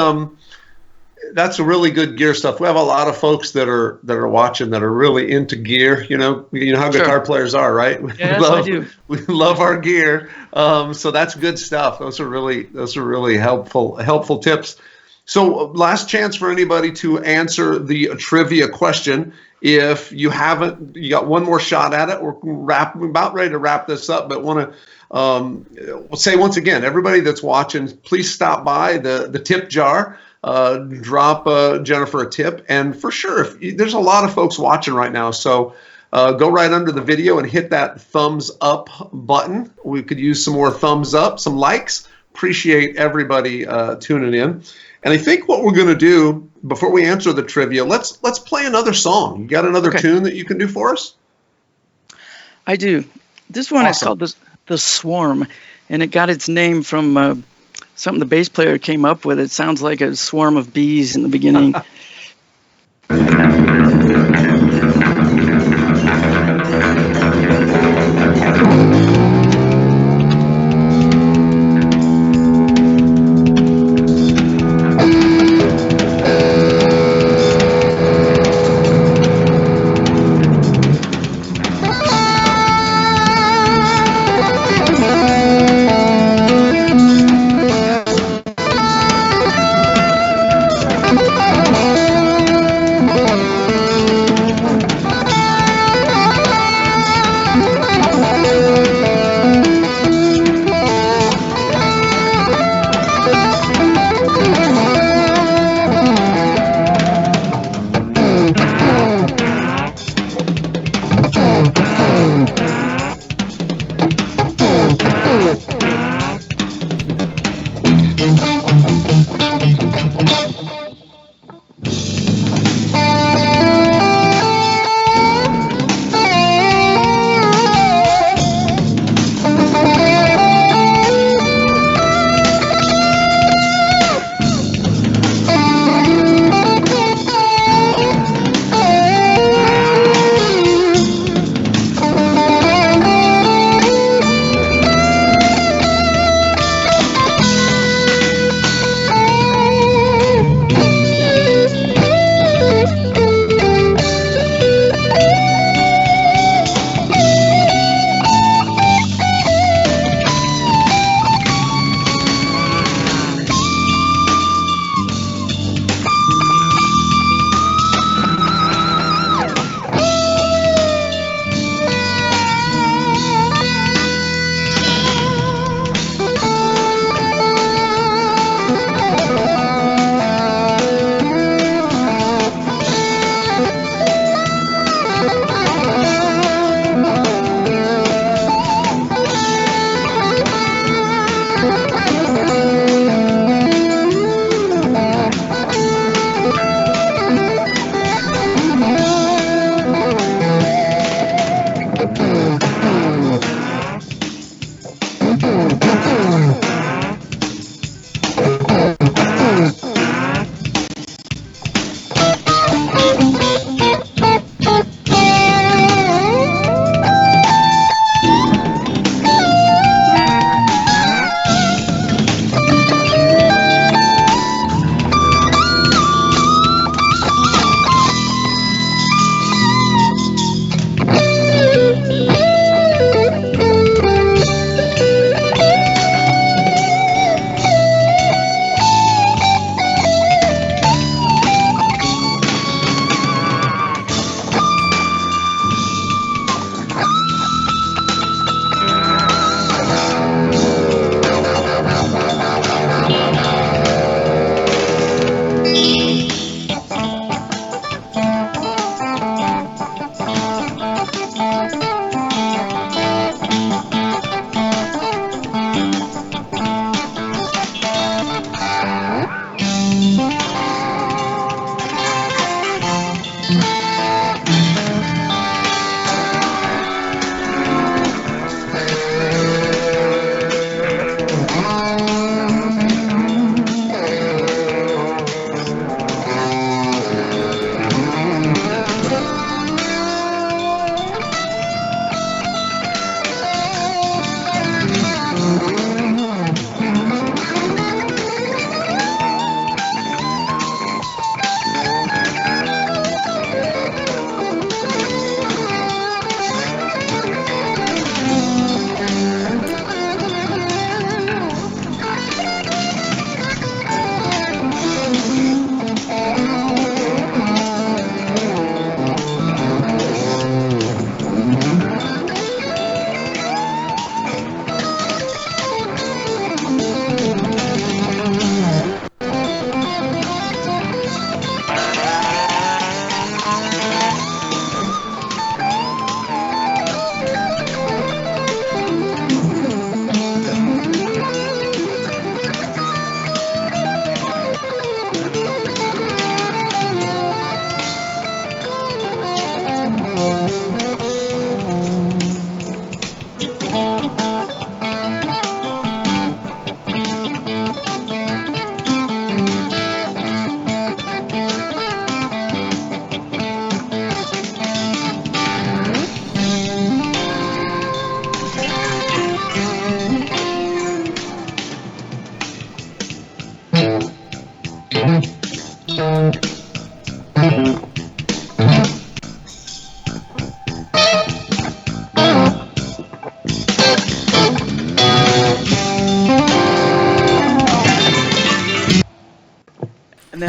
that's really good gear stuff. We have a lot of folks that are watching that are really into gear. You know how guitar players are, right? Yes, I do. We love our gear. So that's good stuff. Those are really helpful tips. So last chance for anybody to answer the trivia question. If you haven't, you got one more shot at it. We're about ready to wrap this up, but want to say once again, everybody that's watching, please stop by the tip jar. Drop Jennifer a tip, and for sure, there's a lot of folks watching right now, so go right under the video and hit that thumbs up button. We could use some more thumbs up, some likes. Appreciate everybody tuning in. And I think what we're going to do before we answer the trivia, let's play another song. You got another tune that you can do for us? I do. This one is called the Swarm, and it got its name from something the bass player came up with. It sounds like a swarm of bees in the beginning.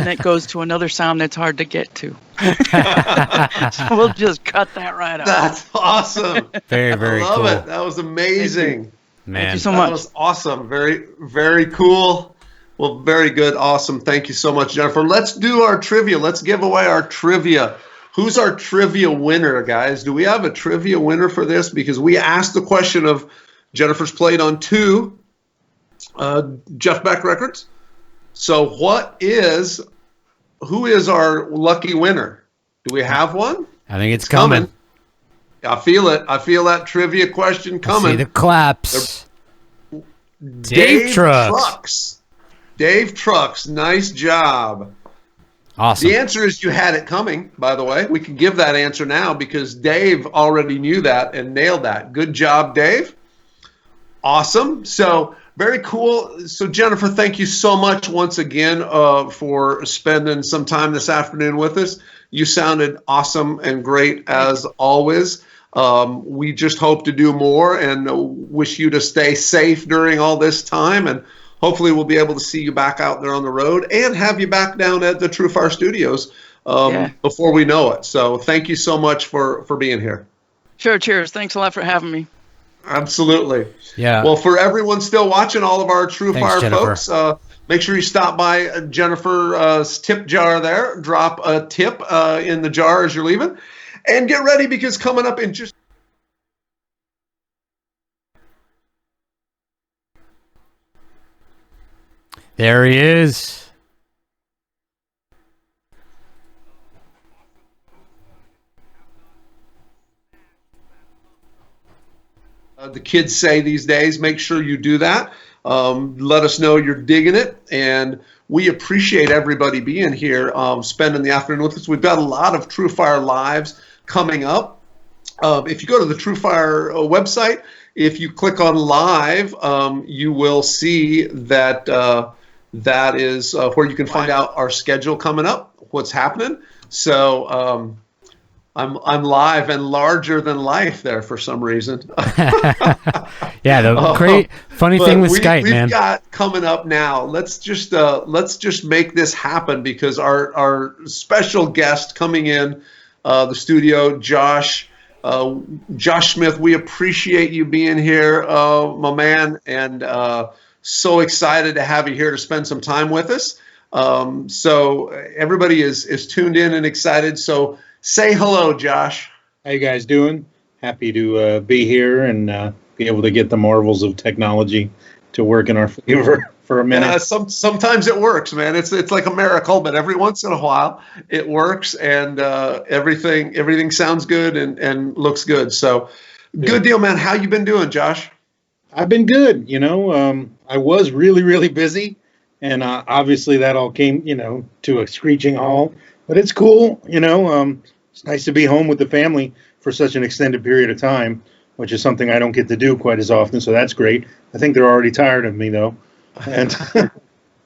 it goes to another sound that's hard to get to. So we'll just cut that right out. That's awesome. Very, very I love cool. it. That was amazing. Man. Thank you so That much. was awesome. Very, very cool. Well, very good. Awesome. Thank you so much, Jennifer. Let's do our trivia. Let's give away our trivia. Who's our trivia winner, guys? Do we have a trivia winner for this? Because we asked the question of Jennifer's played on 2 Jeff Beck records. So who is our lucky winner? Do we have one? I think it's coming. I feel it. I feel that trivia question coming. See the claps. Dave Trucks. Dave Trucks. Nice job. Awesome. The answer is you had it coming, by the way. We can give that answer now because Dave already knew that and nailed that. Good job, Dave. Awesome. So very cool. So Jennifer, thank you so much once again for spending some time this afternoon with us. You sounded awesome and great as always. We just hope to do more and wish you to stay safe during all this time. And hopefully we'll be able to see you back out there on the road and have you back down at the TrueFire Studios before we know it. So thank you so much for being here. Sure, cheers. Thanks a lot for having me. Absolutely. Yeah. Well, for everyone still watching, all of our TrueFire Jennifer. folks, make sure you stop by Jennifer's tip jar there. Drop a tip in the jar as you're leaving. And get ready because coming up in just... There he is. The kids say these days, make sure you do that. Let us know you're digging it. And we appreciate everybody being here, spending the afternoon with us. We've got a lot of TrueFire Lives coming up. If you go to the TrueFire website, if you click on Live, you will see that that is where you can find out our schedule coming up, what's happening. So I'm live and larger than life there for some reason. Yeah, the great funny thing with Skype, man. We've got coming up now. Let's just make this happen because our special guest coming in the studio, Josh Smith. We appreciate you being here, my man, and so excited to have you here to spend some time with us. So everybody is tuned in and excited. So say hello, Josh. How you guys doing? Happy to be here and be able to get the marvels of technology to work in our favor for a minute. Sometimes it works, man. It's like a miracle, but every once in a while it works, and everything sounds good and looks good. So good deal, man. How you been doing, Josh? I've been good. I was really, really busy, and obviously that all came, to a screeching halt. But it's cool, It's nice to be home with the family for such an extended period of time, which is something I don't get to do quite as often. So that's great. I think they're already tired of me, though. And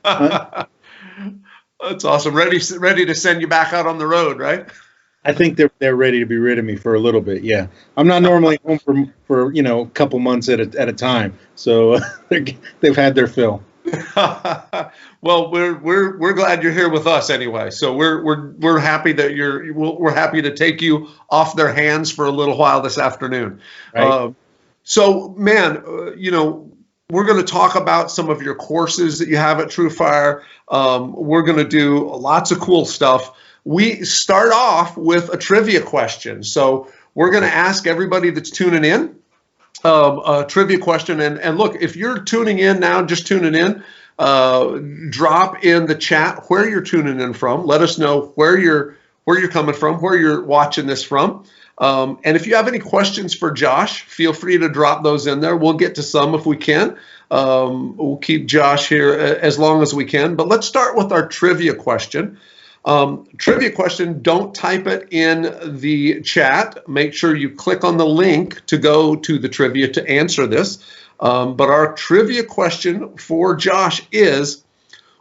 that's awesome. Ready to send you back out on the road, right? I think they're ready to be rid of me for a little bit. Yeah, I'm not normally home for a couple months at a time. So they've had their fill. Well, we're glad you're here with us anyway. So we're happy that we're happy to take you off their hands for a little while this afternoon. Right. So, man, we're going to talk about some of your courses that you have at TrueFire. We're going to do lots of cool stuff. We start off with a trivia question. So we're going to ask everybody that's tuning in a trivia question. And look, if you're tuning in now, just tuning in, drop in the chat where you're tuning in from. Let us know where you're coming from, where you're watching this from. And if you have any questions for Josh, feel free to drop those in there. We'll get to some if we can. We'll keep Josh here as long as we can. But let's start with our trivia question. Trivia question, don't type it in the chat. Make sure you click on the link to go to the trivia to answer this. But our trivia question for Josh is,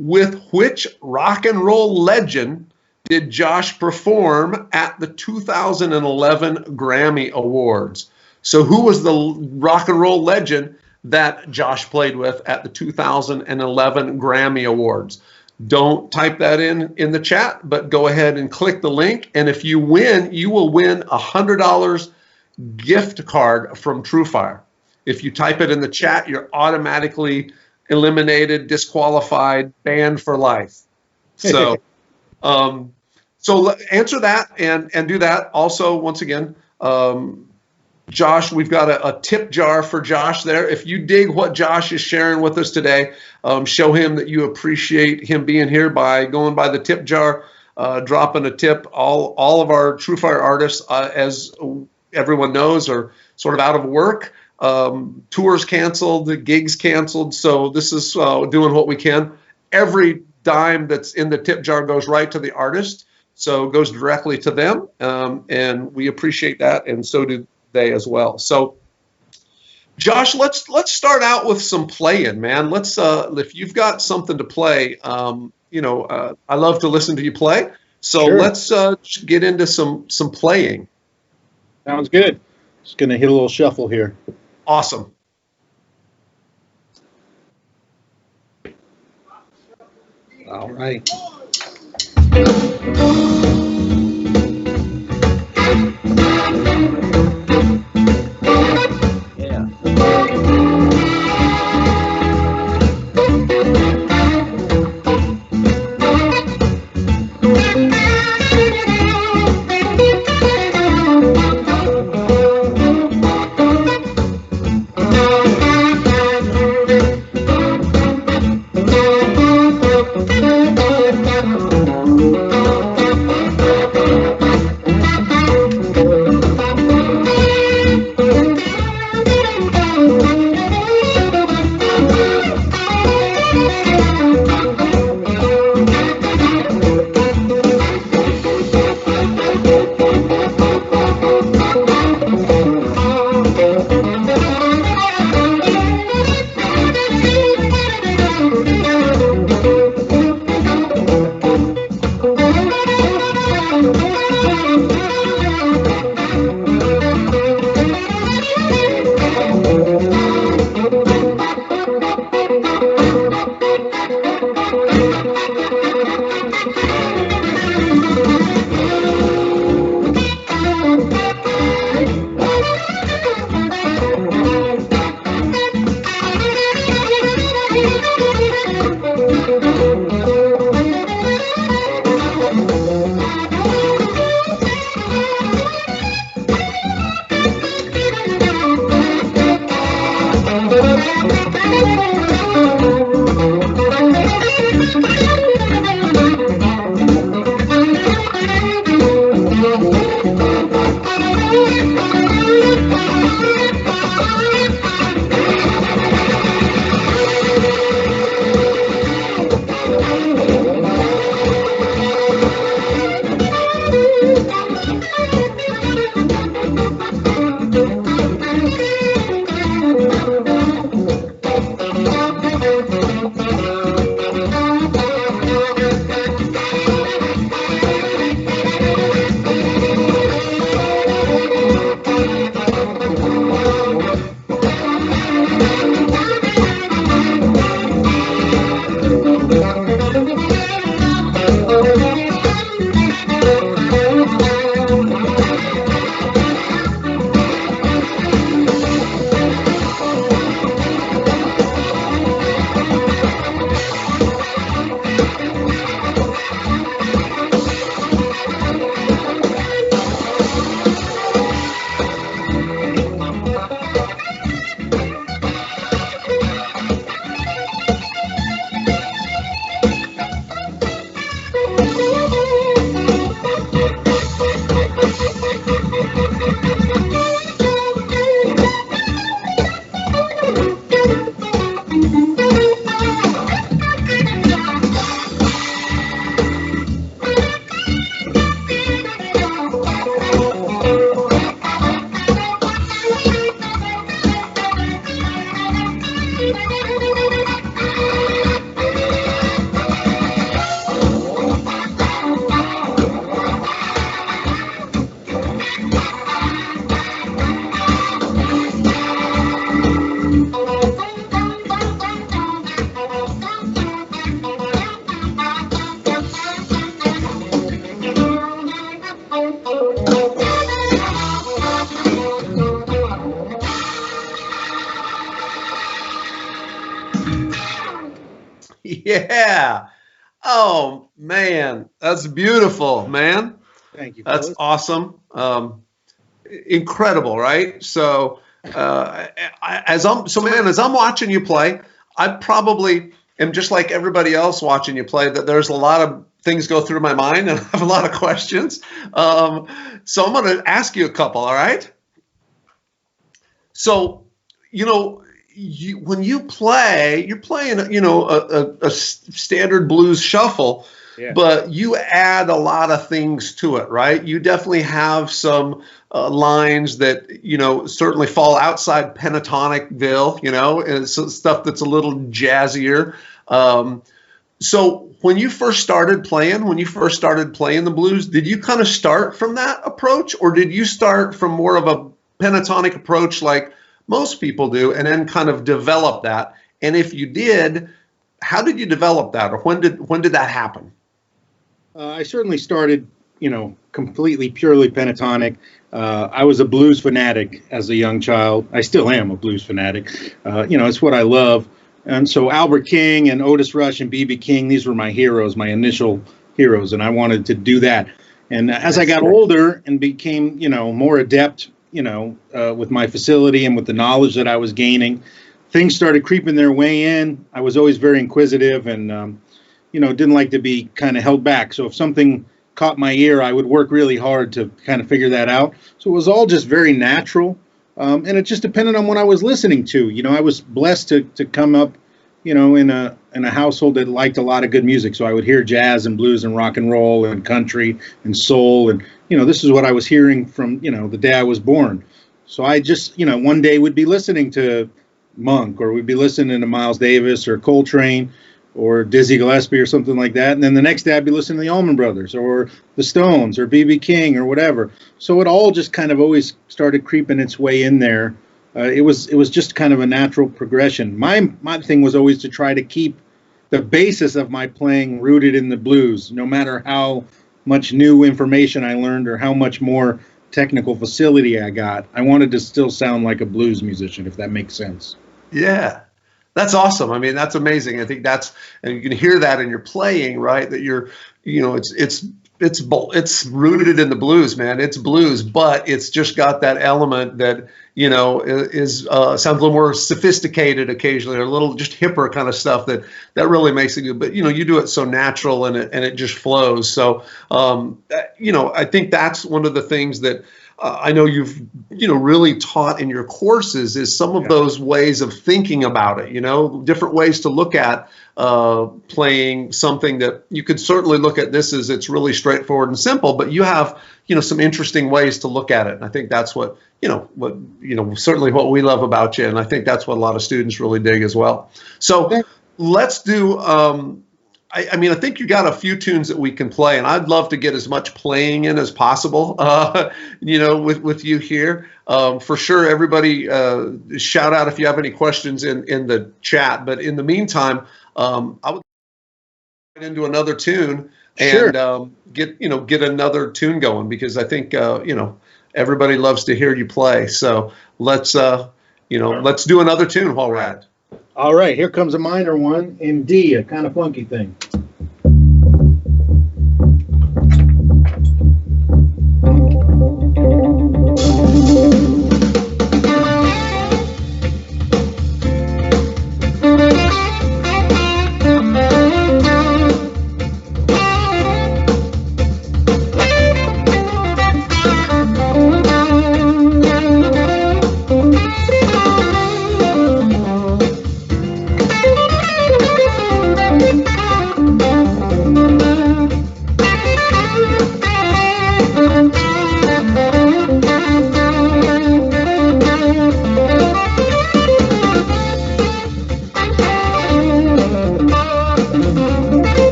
with which rock and roll legend did Josh perform at the 2011 Grammy Awards? So who was the rock and roll legend that Josh played with at the 2011 Grammy Awards? don't type that in the chat, but go ahead and click the link. And if you win, you will win $100 gift card from TrueFire. If you type it in the chat, you're automatically eliminated, disqualified, banned for life. So, so answer that and do that. Also, once again, Josh, we've got a tip jar for Josh there. If you dig what Josh is sharing with us today, show him that you appreciate him being here by going by the tip jar, dropping a tip. All of our TrueFire artists, as everyone knows, are sort of out of work. Tours canceled, gigs canceled. So this is doing what we can. Every dime that's in the tip jar goes right to the artist. So it goes directly to them. And we appreciate that. And so do they as well. So Josh, let's start out with some playing, man. Let's if you've got something to play, I love to listen to you play. So Sure. Let's get into some playing. Sounds good. Just gonna hit a little shuffle here. Awesome. All right. Yeah. Oh man, that's beautiful, man. Thank you, That's fellas. awesome. Incredible, right? So, as I'm watching you play, I probably am just like everybody else watching you play. That there's a lot of things go through my mind, and I have a lot of questions. So I'm going to ask you a couple. All right. So, when you play, you're playing, a standard blues shuffle, Yeah. but you add a lot of things to it, right? You definitely have some lines that, certainly fall outside Pentatonicville, and so stuff that's a little jazzier. So when you first started playing the blues, did you kind of start from that approach, or did you start from more of a pentatonic approach like most people do, and then kind of develop that? And if you did, how did you develop that, or when did that happen? I certainly started, completely purely pentatonic. I was a blues fanatic as a young child. I still am a blues fanatic. It's what I love. And so Albert King and Otis Rush and B.B. King, these were my heroes, my initial heroes, and I wanted to do that. And as I got older and became, more adept, with my facility and with the knowledge that I was gaining, things started creeping their way in. I was always very inquisitive and, didn't like to be kind of held back. So if something caught my ear, I would work really hard to kind of figure that out. So it was all just very natural. And it just depended on what I was listening to. I was blessed to come up, in a household that liked a lot of good music. So I would hear jazz and blues and rock and roll and country and soul. And, this is what I was hearing from, the day I was born. So I just, one day would be listening to Monk, or we'd be listening to Miles Davis or Coltrane or Dizzy Gillespie or something like that. And then the next day I'd be listening to the Allman Brothers or the Stones or B.B. King or whatever. So it all just kind of always started creeping its way in there. It was just kind of a natural progression. My thing was always to try to keep the basis of my playing rooted in the blues, no matter how much new information I learned or how much more technical facility I got. I wanted to still sound like a blues musician, if that makes sense. Yeah. That's awesome. I mean, that's amazing. I think and you can hear that in your playing, right? That you're, it's rooted in the blues, man. It's blues, but it's just got that element that, is sounds a little more sophisticated occasionally, or a little just hipper kind of stuff that really makes it good. But, you do it so natural and it just flows. So, I think that's one of the things that, I know you've, really taught in your courses is some of those ways of thinking about it, different ways to look at playing something that you could certainly look at this as it's really straightforward and simple, but you have, some interesting ways to look at it. And I think that's what, certainly what we love about you. And I think that's what a lot of students really dig as well. So let's do, I think you got a few tunes that we can play, and I'd love to get as much playing in as possible, with you here. For sure, everybody shout out if you have any questions in the chat. But in the meantime, I would get into another tune and get another tune going, because I think everybody loves to hear you play. So let's do another tune while we're at it. All right, here comes a minor one in D, a kind of funky thing.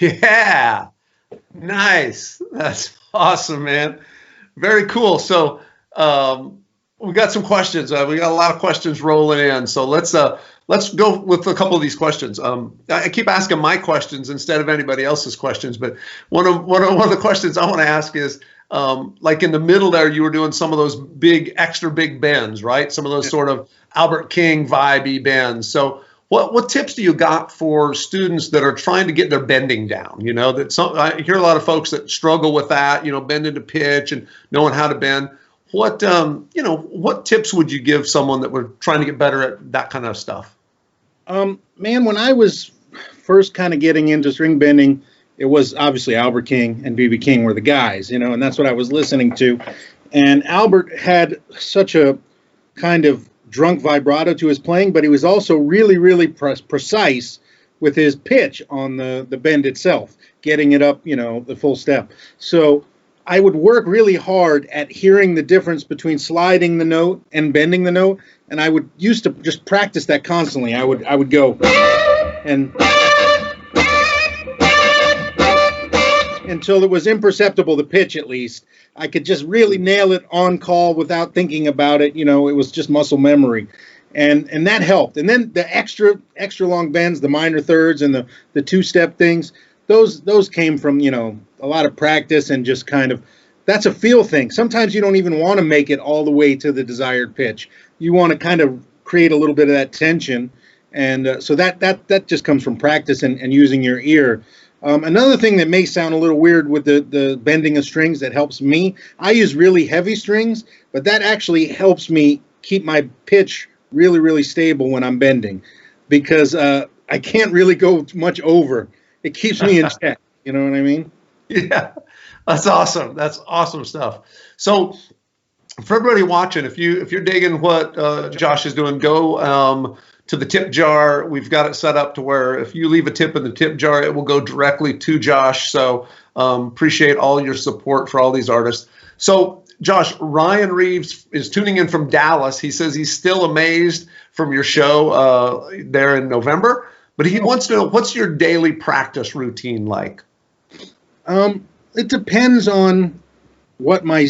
Yeah. Nice. That's awesome, man. Very cool. So we got some questions. We got a lot of questions rolling in. So let's go with a couple of these questions. I keep asking my questions instead of anybody else's questions, but one of the questions I want to ask is, like in the middle there, you were doing some of those extra big bends, right? Some of those sort of Albert King vibey bends. So what tips do you got for students that are trying to get their bending down? You know, I hear a lot of folks that struggle with that, you know, bending to pitch and knowing how to bend. What tips would you give someone that were trying to get better at that kind of stuff? Man, when I was first kind of getting into string bending, it was obviously Albert King and B.B. King were the guys, you know, and that's what I was listening to. And Albert had such a kind of drunk vibrato to his playing, but he was also really, really precise with his pitch on the bend itself, getting it up, you know, the full step. So I would work really hard at hearing the difference between sliding the note and bending the note, and I would used to just practice that constantly. I would go and until it was imperceptible, the pitch at least. I could just really nail it on call without thinking about it. You know, it was just muscle memory. And that helped. And then the extra long bends, the minor thirds and the two-step things, those came from, you know, a lot of practice and just kind of, that's a feel thing. Sometimes you don't even want to make it all the way to the desired pitch. You want to kind of create a little bit of that tension. And so that just comes from practice and using your ear. Another thing that may sound a little weird with the bending of strings that helps me, I use really heavy strings, but that actually helps me keep my pitch really, really stable when I'm bending because I can't really go much over. It keeps me in check. You know what I mean? Yeah, that's awesome. That's awesome stuff. So for everybody watching, if you're digging what Josh is doing, go to the tip jar. We've got it set up to where if you leave a tip in the tip jar, it will go directly to Josh. So appreciate all your support for all these artists. So Josh, Ryan Reeves is tuning in from Dallas. He says he's still amazed from your show there in November, but he wants to know, what's your daily practice routine like? It depends on what my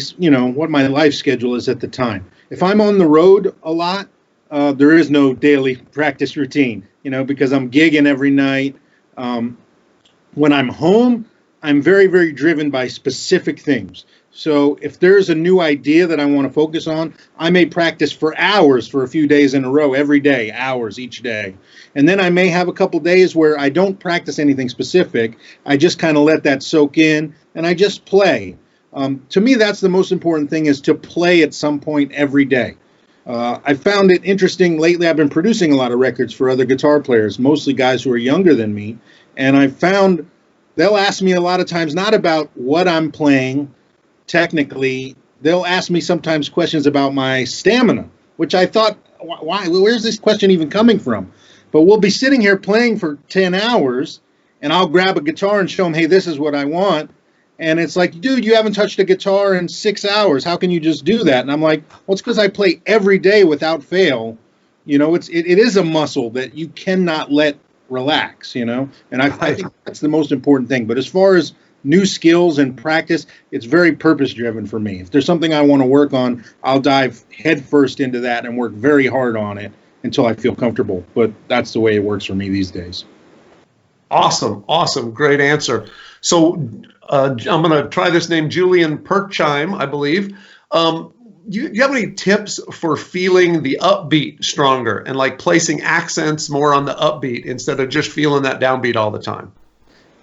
life schedule is at the time. If I'm on the road a lot, there is no daily practice routine, you know, because I'm gigging every night. When I'm home, I'm very, very driven by specific things. So if there's a new idea that I want to focus on, I may practice for hours for a few days in a row, every day, hours each day. And then I may have a couple days where I don't practice anything specific. I just kind of let that soak in and I just play. To me, that's the most important thing, is to play at some point every day. I found it interesting lately. I've been producing a lot of records for other guitar players, mostly guys who are younger than me. And I found they'll ask me a lot of times not about what I'm playing technically. They'll ask me sometimes questions about my stamina, which I thought, why? Where's this question even coming from? But we'll be sitting here playing for 10 hours, and I'll grab a guitar and show them, hey, this is what I want. And it's like, dude, you haven't touched a guitar in 6 hours. How can you just do that? And I'm like, well, it's because I play every day without fail. You know, it is a muscle that you cannot let relax, you know. And I think that's the most important thing. But as far as new skills and practice, it's very purpose-driven for me. If there's something I want to work on, I'll dive headfirst into that and work very hard on it until I feel comfortable. But that's the way it works for me these days. Awesome. Great answer. So I'm going to try this name, Julian Perchime, I believe. Do you have any tips for feeling the upbeat stronger and like placing accents more on the upbeat instead of just feeling that downbeat all the time?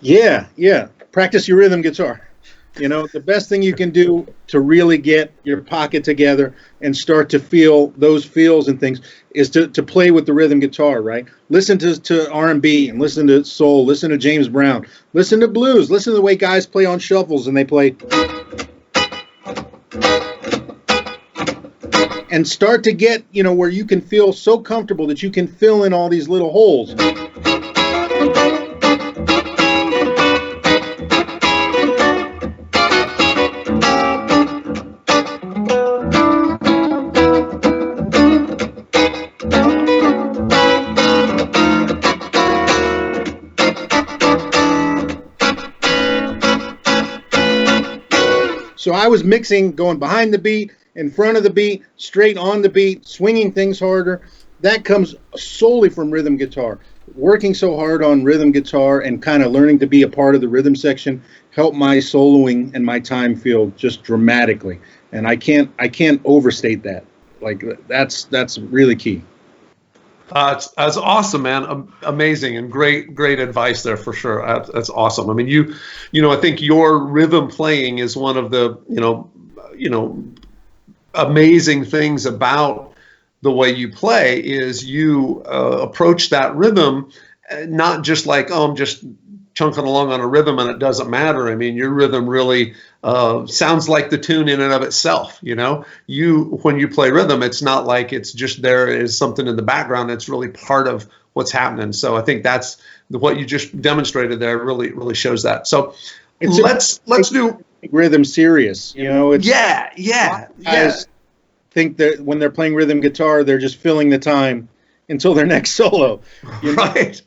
Yeah. Practice your rhythm guitar. You know, the best thing you can do to really get your pocket together and start to feel those feels and things is to play with the rhythm guitar, right? Listen to R&B and listen to soul, listen to James Brown, listen to blues, listen to the way guys play on shuffles and they play. And start to get, you know, where you can feel so comfortable that you can fill in all these little holes. So I was mixing, going behind the beat, in front of the beat, straight on the beat, swinging things harder. That comes solely from rhythm guitar. Working so hard on rhythm guitar and kind of learning to be a part of the rhythm section helped my soloing and my time feel just dramatically. And I can't overstate that. Like that's really key. That's awesome, man. Amazing and great advice there for sure. That's awesome. I mean, you know, I think your rhythm playing is one of the, you know, amazing things about the way you play is you approach that rhythm not just like, oh, I'm just chunking along on a rhythm and it doesn't matter. I mean, your rhythm really sounds like the tune in and of itself. You know, when you play rhythm, it's not like it's just there is something in the background. It's really part of what's happening. So I think that's what you just demonstrated there really shows that. So let's do rhythm serious. You know, it's guys think that when they're playing rhythm guitar, they're just filling the time until their next solo. You know? Right.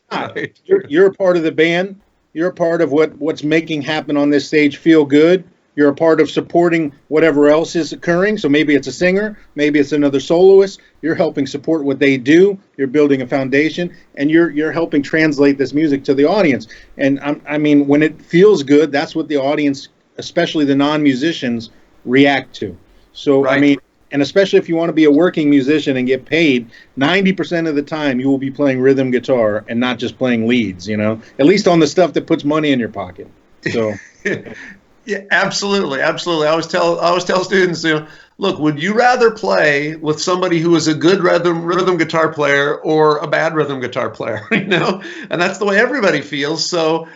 You're a part of the band. You're a part of what's making happen on this stage feel good. You're a part of supporting whatever else is occurring. So maybe it's a singer, maybe it's another soloist. You're helping support what they do. You're building a foundation, and you're helping translate this music to the audience. And I mean, when it feels good, that's what the audience, especially the non-musicians, react to. So right. I mean, and especially if you want to be a working musician and get paid, 90% of the time you will be playing rhythm guitar and not just playing leads, you know, at least on the stuff that puts money in your pocket. So yeah, absolutely. I always tell students, you know, look, would you rather play with somebody who is a good rhythm guitar player or a bad rhythm guitar player, you know? And that's the way everybody feels. So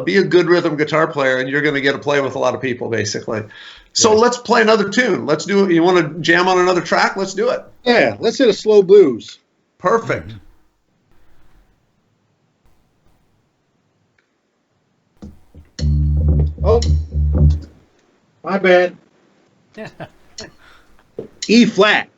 be a good rhythm guitar player and you're going to get to play with a lot of people, basically. So let's play another tune. Let's do it. You want to jam on another track? Let's do it. Yeah, let's hit a slow blues. Perfect. Oh, my bad. E flat.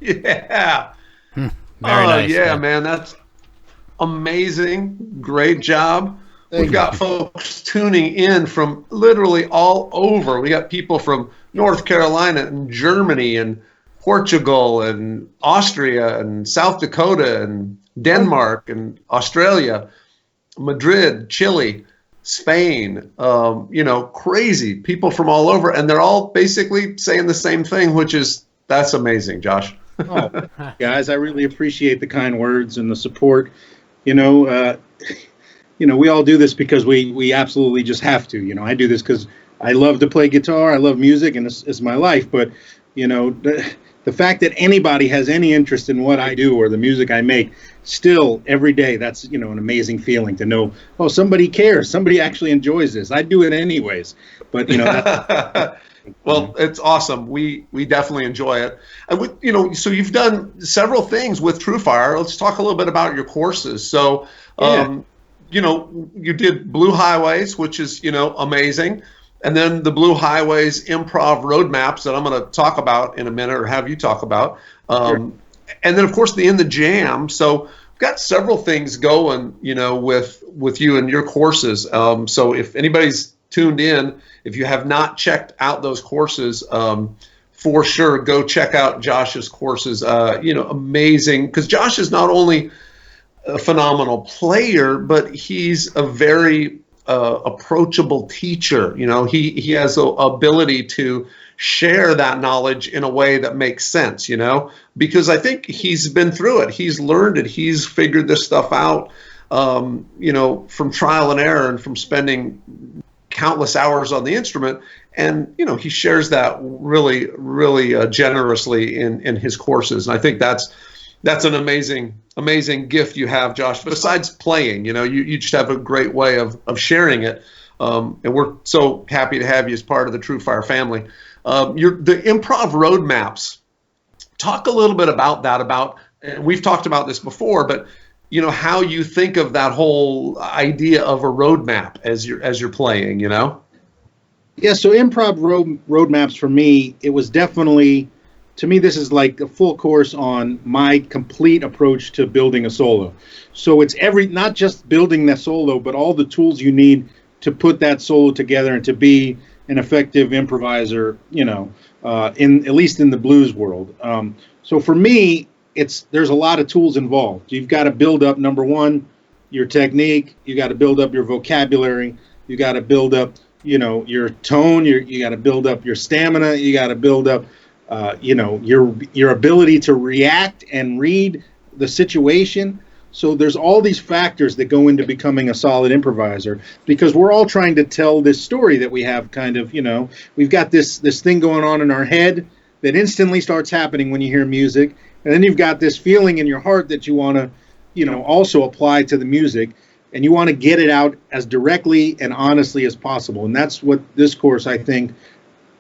Yeah. Very nice. Yeah, man, that's amazing. Great job. We've got folks tuning in from literally all over. We got people from North Carolina and Germany and Portugal and Austria and South Dakota and Denmark and Australia, Madrid, Chile, Spain, crazy people from all over. And they're all basically saying the same thing, which is, that's amazing, Josh. Oh, guys, I really appreciate the kind words and the support. We all do this because we absolutely just have to. I do this because I love to play guitar. I love music, and it's my life. But, the fact that anybody has any interest in what I do or the music I make, still every day, that's, an amazing feeling to know, oh, somebody cares. Somebody actually enjoys this. I do it anyways. But, Well, it's awesome. We definitely enjoy it. And so you've done several things with TrueFire. Let's talk a little bit about your courses. So, you did Blue Highways, which is, amazing. And then the Blue Highways Improv Roadmaps that I'm going to talk about in a minute, or have you talk about. Sure. And then, of course, the In the Jam. So we've got several things going, with you and your courses. So if anybody's tuned in, if you have not checked out those courses, for sure, go check out Josh's courses. Amazing, because Josh is not only a phenomenal player, but he's a very approachable teacher. He has the ability to share that knowledge in a way that makes sense, because I think he's been through it. He's learned it. He's figured this stuff out, from trial and error and from spending countless hours on the instrument. And, he shares that really, really generously in his courses. And I think that's an amazing gift you have, Josh. Besides playing, you just have a great way of sharing it. And we're so happy to have you as part of the TrueFire family. The Improv Roadmaps, talk a little bit about that, and we've talked about this before, but how you think of that whole idea of a roadmap as you're playing, Yeah, so improv roadmaps for me, it was definitely, to me, this is like a full course on my complete approach to building a solo. So it's not just building that solo, but all the tools you need to put that solo together and to be an effective improviser, at least in the blues world. So for me, there's a lot of tools involved. You've got to build up, number one, your technique. You got to build up your vocabulary. You got to build up, your tone. You got to build up your stamina. You got to build up, your ability to react and read the situation. So there's all these factors that go into becoming a solid improviser, because we're all trying to tell this story that we have kind of, we've got this thing going on in our head that instantly starts happening when you hear music. And then you've got this feeling in your heart that you want to, also apply to the music, and you want to get it out as directly and honestly as possible. And that's what this course, I think,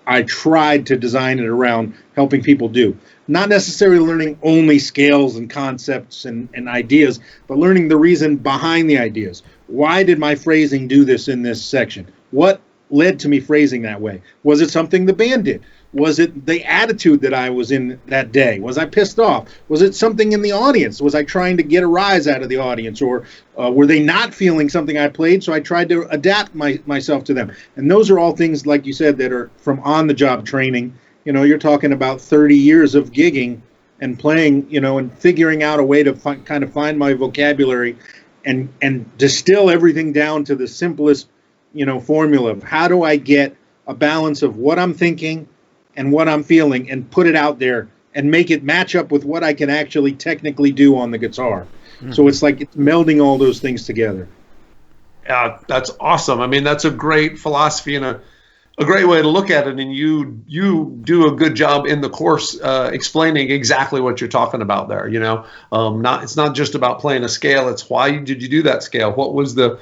I tried to design it around helping people do. Not necessarily learning only scales and concepts and ideas, but learning the reason behind the ideas. Why did my phrasing do this in this section? What led to me phrasing that way? Was it something the band did? Was it the attitude that I was in that day? Was I pissed off? Was it something in the audience? Was I trying to get a rise out of the audience? Or were they not feeling something I played, so I tried to adapt myself to them? And those are all things, like you said, that are from on-the-job training. You're talking about 30 years of gigging and playing, and figuring out a way to kind of find my vocabulary and distill everything down to the simplest, formula of how do I get a balance of what I'm thinking and what I'm feeling and put it out there and make it match up with what I can actually technically do on the guitar. Mm-hmm. So it's like it's melding all those things together. Yeah, that's awesome. I mean, that's a great philosophy and a great way to look at it. And you do a good job in the course explaining exactly what you're talking about there. It's not just about playing a scale. It's why did you do that scale? What was the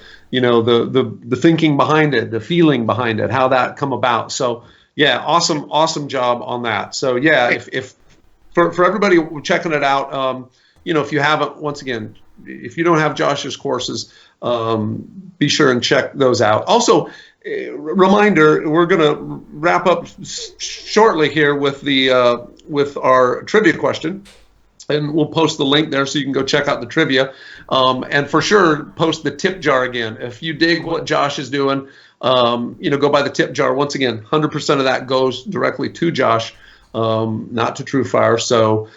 thinking behind it, the feeling behind it, how that come about. So yeah, awesome job on that. So yeah, if for everybody checking it out, if you haven't, once again, if you don't have Josh's courses, be sure and check those out. Also, reminder, we're going to wrap up shortly here with with our trivia question, and we'll post the link there so you can go check out the trivia, and for sure post the tip jar again. If you dig what Josh is doing, go by the tip jar. Once again, 100% of that goes directly to Josh, not to TrueFire. So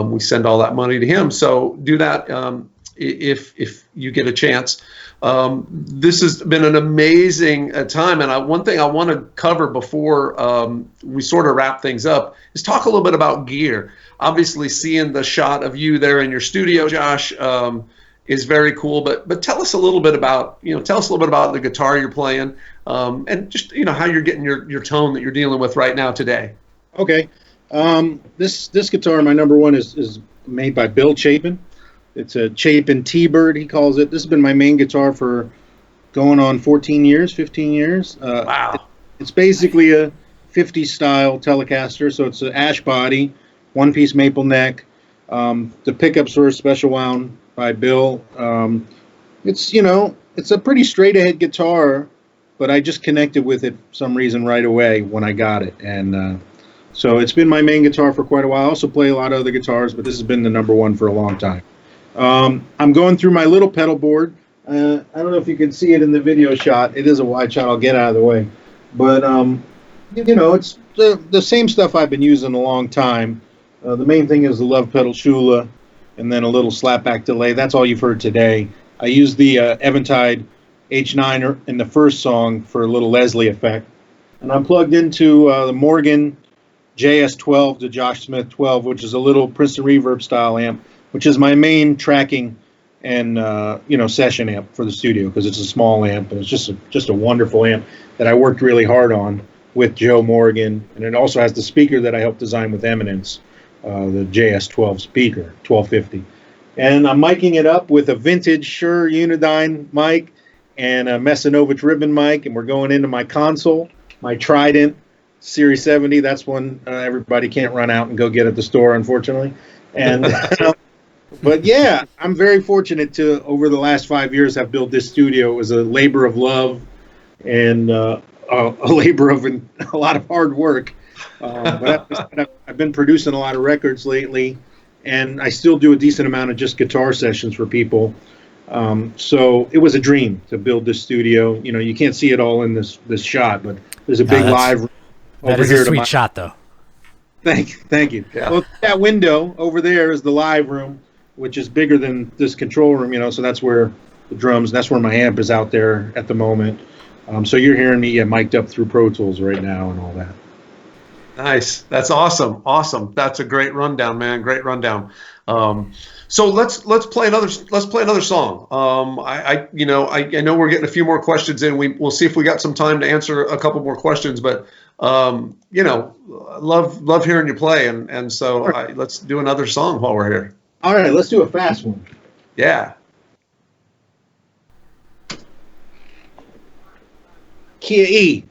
we send all that money to him. So do that if you get a chance. This has been an amazing time, and one thing I want to cover before we sort of wrap things up is talk a little bit about gear. Obviously, seeing the shot of you there in your studio, Josh, is very cool. But tell us a little bit about the guitar you're playing, and just how you're getting your tone that you're dealing with right now today. Okay, this guitar, my number one, is made by Bill Chapin. It's a Chapin T-Bird, he calls it. This has been my main guitar for going on 15 years. Wow. It's basically a 50s style Telecaster, so it's an ash body, one-piece maple neck. The pickups were special wound by Bill. It's a pretty straight-ahead guitar, but I just connected with it for some reason right away when I got it. And so it's been my main guitar for quite a while. I also play a lot of other guitars, but this has been the number one for a long time. I'm going through my little pedal board. I don't know if you can see it in the video shot. It is a wide shot. I'll get out of the way. But, it's the same stuff I've been using a long time. The main thing is the love pedal Shula and then a little slapback delay. That's all you've heard today. I used the Eventide H9 in the first song for a little Leslie effect. And I'm plugged into the Morgan JS12 to Josh Smith 12, which is a little Princeton Reverb style amp, which is my main tracking and session amp for the studio because it's a small amp and it's just a wonderful amp that I worked really hard on with Joe Morgan, and it also has the speaker that I helped design with Eminence, the JS12 speaker, 1250, and I'm miking it up with a vintage Shure Unidyne mic and a Messinovich ribbon mic, and we're going into my console, my Trident Series 70. That's one everybody can't run out and go get at the store, unfortunately, and. But yeah, I'm very fortunate to, over the last 5 years, have built this studio. It was a labor of love and a labor of a lot of hard work. But I've been producing a lot of records lately, and I still do a decent amount of just guitar sessions for people. So it was a dream to build this studio. You can't see it all in this shot, but there's a big live room over that is here. A sweet shot, though. Thank you. Yeah. Well, that window over there is the live room, which is bigger than this control room, so that's where the drums, that's where my amp is out there at the moment. So you're hearing me mic'd up through Pro Tools right now and all that. Nice. That's awesome. That's a great rundown, man. Great rundown. So let's play another song. I know we're getting a few more questions in. We'll see if we got some time to answer a couple more questions, but love hearing you play, and so let's do another song while we're here. All right, let's do a fast one. Yeah. Key E.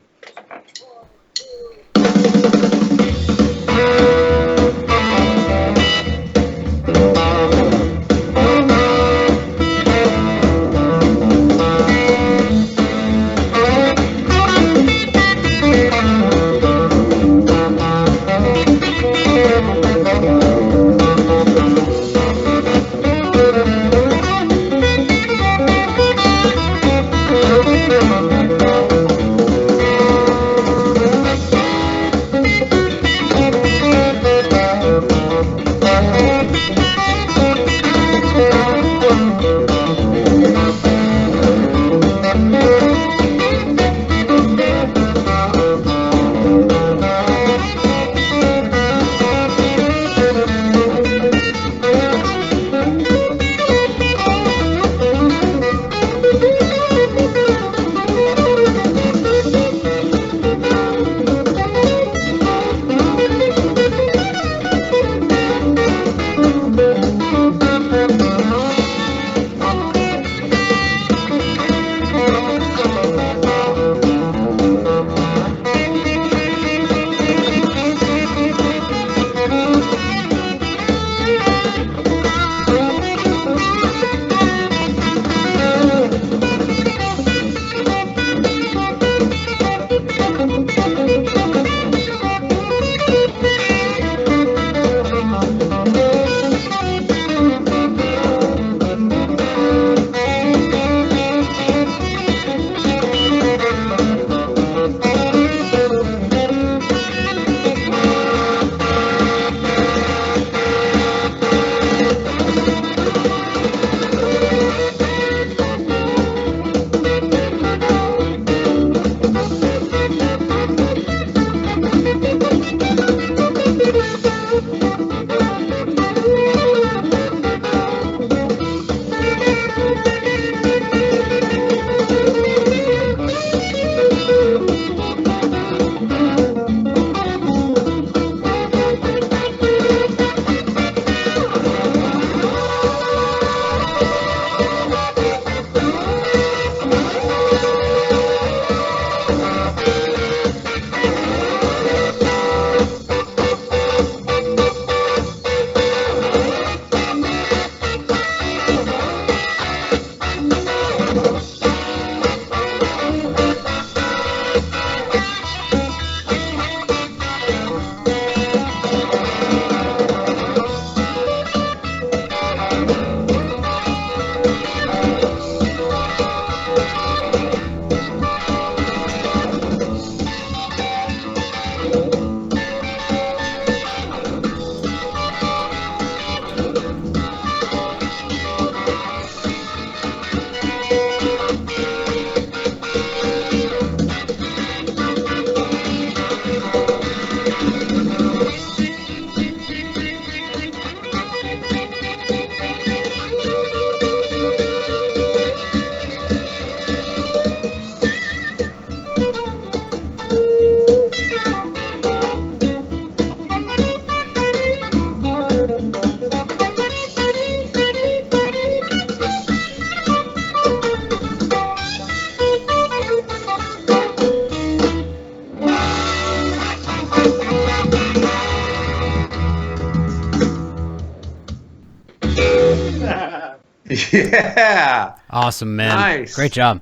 Yeah. Awesome, man. Nice. Great job.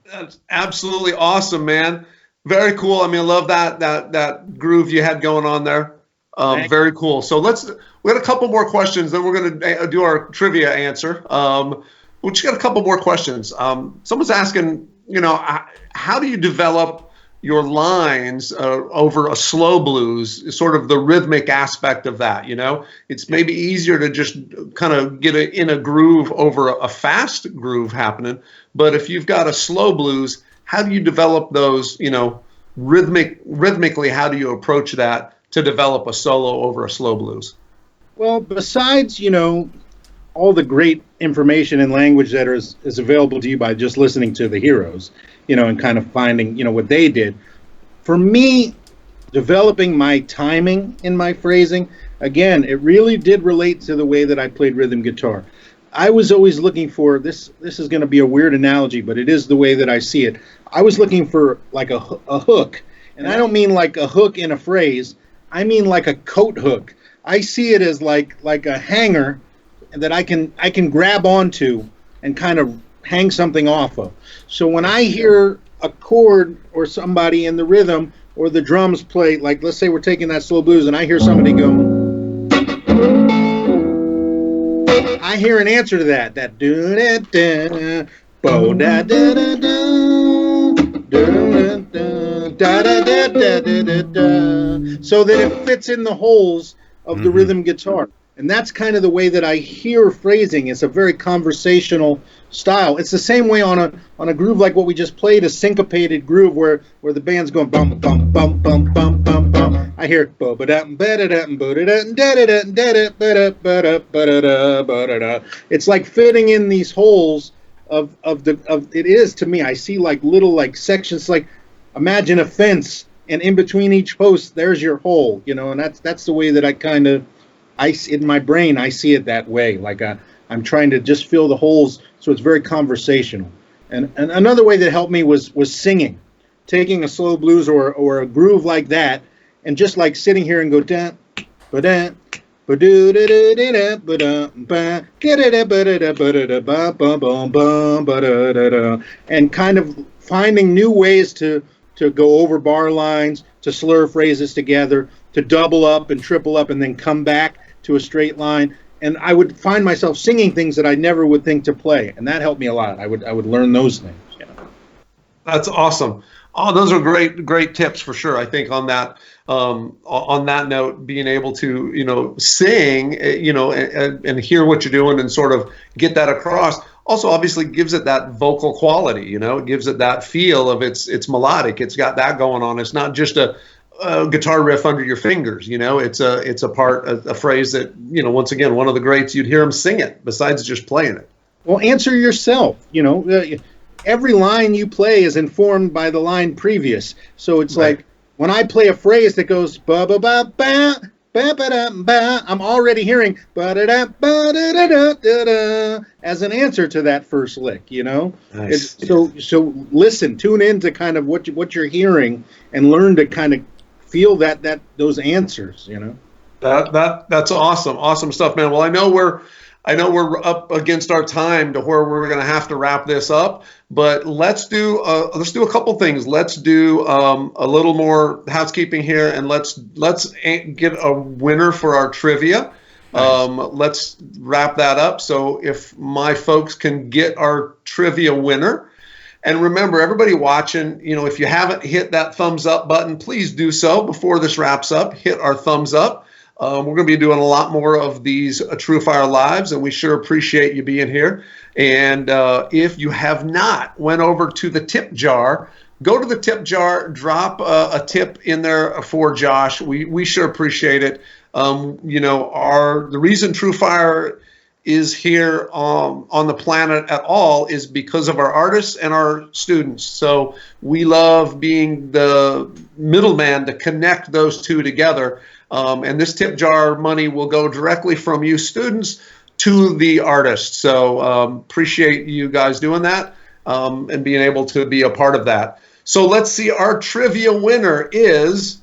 That's absolutely awesome, man. Very cool. I mean, I love that groove you had going on there. Very cool. So we got a couple more questions, then we're going to do our trivia answer. We just got a couple more questions. Someone's asking, how do you develop your lines over a slow blues, sort of the rhythmic aspect of that? It's maybe easier to just kind of get in a groove over a fast groove happening. But if you've got a slow blues, how do you develop those, rhythmically, how do you approach that to develop a solo over a slow blues? Well, besides, all the great information and language that is available to you by just listening to the heroes, and kind of finding, what they did. For me, developing my timing in my phrasing, again, it really did relate to the way that I played rhythm guitar. I was always looking for, this is going to be a weird analogy, but it is the way that I see it. I was looking for like a hook. And I don't mean like a hook in a phrase. I mean like a coat hook. I see it as like a hanger that I can grab onto and kind of hang something off of. So when I hear a chord or somebody in the rhythm or the drums play, like let's say we're taking that slow blues and I hear somebody go, I hear an answer to that do da da bo da da da da, so that it fits in the holes of the rhythm guitar. And that's kind of the way that I hear phrasing. It's a very conversational style. It's the same way on a groove like what we just played, a syncopated groove where the band's going bum bum bum bum bum bum bum. I hear it's like fitting in these holes of it is to me. I see like little like sections, like imagine a fence, and in between each post there's your hole, and that's the way that in my brain, I see it that way. Like I'm trying to just fill the holes, so it's very conversational. And another way that helped me was singing, taking a slow blues or a groove like that, and just like sitting here and go da ba da ba do da da da ba da ba get it ba da ba da ba ba ba ba da da, and kind of finding new ways to go over bar lines, to slur phrases together, to double up and triple up, and then come back to a straight line. And I would find myself singing things that I never would think to play, and that helped me a lot. I would learn those things. That's awesome. Oh, those are great tips for sure. I think on that note, being able to sing, and hear what you're doing and sort of get that across, also obviously gives it that vocal quality. It gives it that feel of it's melodic. It's got that going on. It's not just a guitar riff under your fingers. It's a phrase that, once again, one of the greats, you'd hear him sing it besides just playing it. Well, answer yourself. Every line you play is informed by the line previous. So it's right. Like when I play a phrase that goes ba ba ba ba ba ba da ba, I'm already hearing ba da da ba da da da da da as an answer to that first lick. Nice. So listen, tune in to kind of what you're hearing and learn to kind of feel that those answers. That's awesome stuff, man. Well, I know we're up against our time to where we're going to have to wrap this up, but let's do a couple things. Let's do a little more housekeeping here, and let's get a winner for our trivia. Nice. Let's wrap that up. So if my folks can get our trivia winner. And remember, everybody watching, if you haven't hit that thumbs up button, please do so before this wraps up. Hit our thumbs up. We're going to be doing a lot more of these TrueFire Lives, and we sure appreciate you being here. And if you have not went over to the tip jar, go to the tip jar, drop a tip in there for Josh. We sure appreciate it. The reason TrueFire is here on the planet at all is because of our artists and our students. So we love being the middleman to connect those two together. And this tip jar money will go directly from you students to the artists. So appreciate you guys doing that and being able to be a part of that. So let's see, our trivia winner is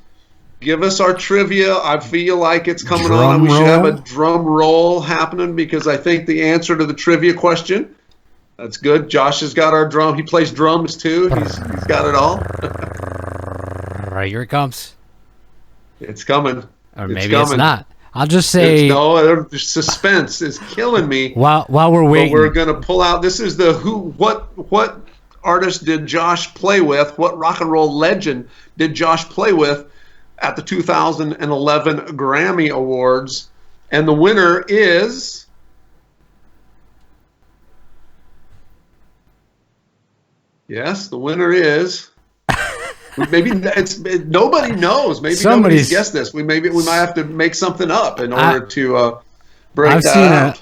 give us our trivia. I feel like it's coming Drum on. We should have a roll. drum roll happening because I think the answer to the trivia question. That's good. Josh has got our drum. He plays drums too. He's got it all. All right, here it comes. It's coming. Or maybe it's not. I'll just say the suspense is killing me. while we're waiting. But we're gonna pull out. This is the what artist did Josh play with? What rock and roll legend did Josh play with at the 2011 Grammy Awards? And the winner is yes, the winner is. Maybe nobody knows. Maybe nobody's guessed this. We might have to make something up in order to break I've that seen out.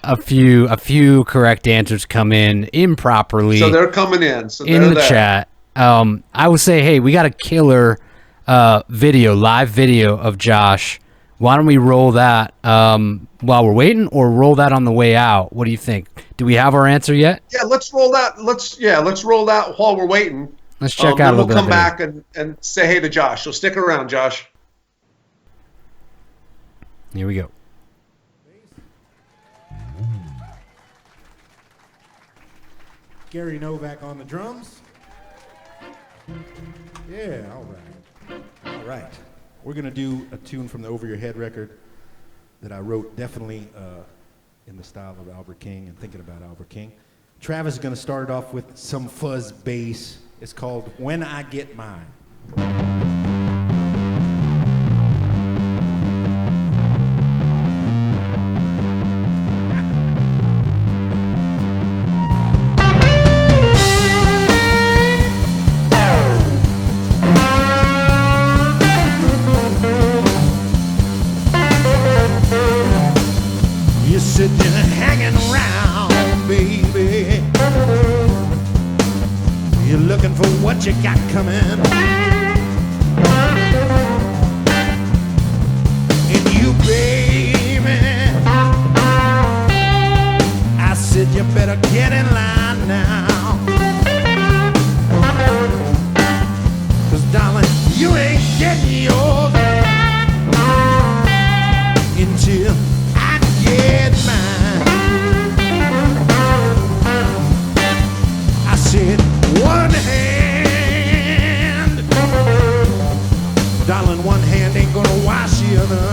a few correct answers come in improperly. So they're coming in. So in the chat. I would say, hey, we got a killer live video of Josh. Why don't we roll that while we're waiting, or roll that on the way out? What do you think? Do we have our answer yet? Yeah, let's roll that. Let's roll that while we're waiting. Let's check out a little bit. We'll come back and say hey to Josh. So stick around, Josh. Here we go. Gary Novak on the drums. Yeah, all right. All right. We're going to do a tune from the Over Your Head record that I wrote definitely in the style of Albert King and thinking about Albert King. Travis is going to start it off with some fuzz bass. It's called When I Get Mine. You're sitting hanging around, baby. You're looking for what you got coming. And you, baby, I said you better get in line now. 'Cause darling, you ain't getting yours until I get mine. I said one hand, darling, one hand ain't gonna wash the other.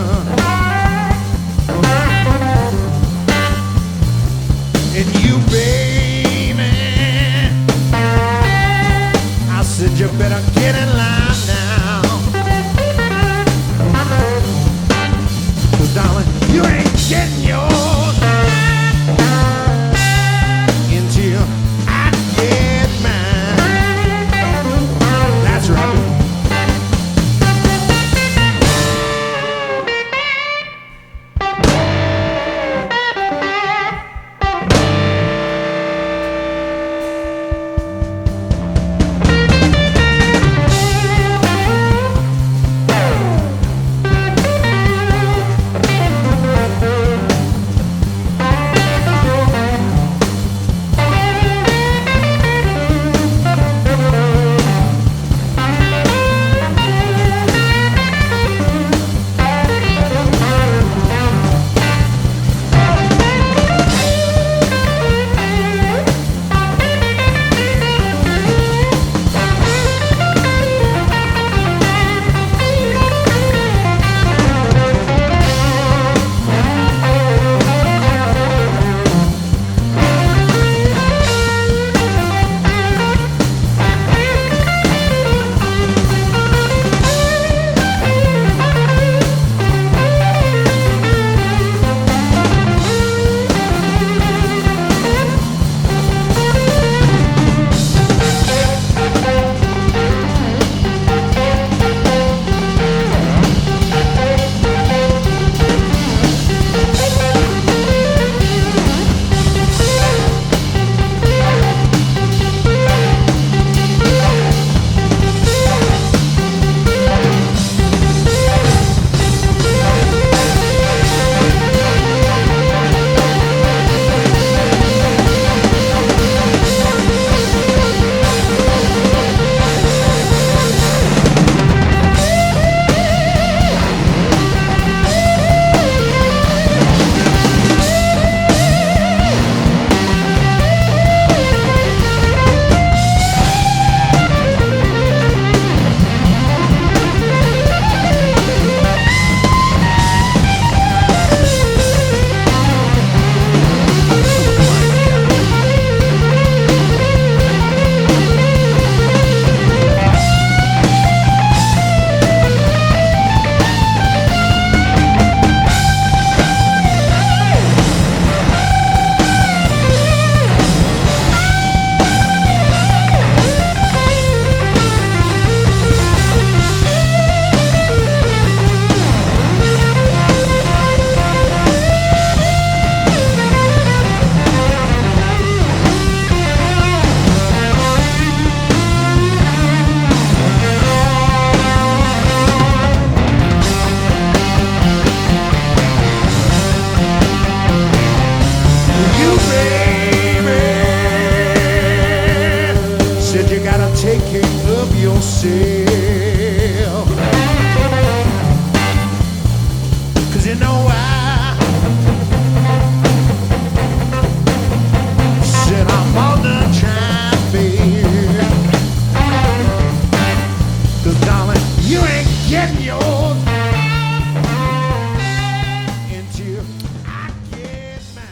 And you, baby,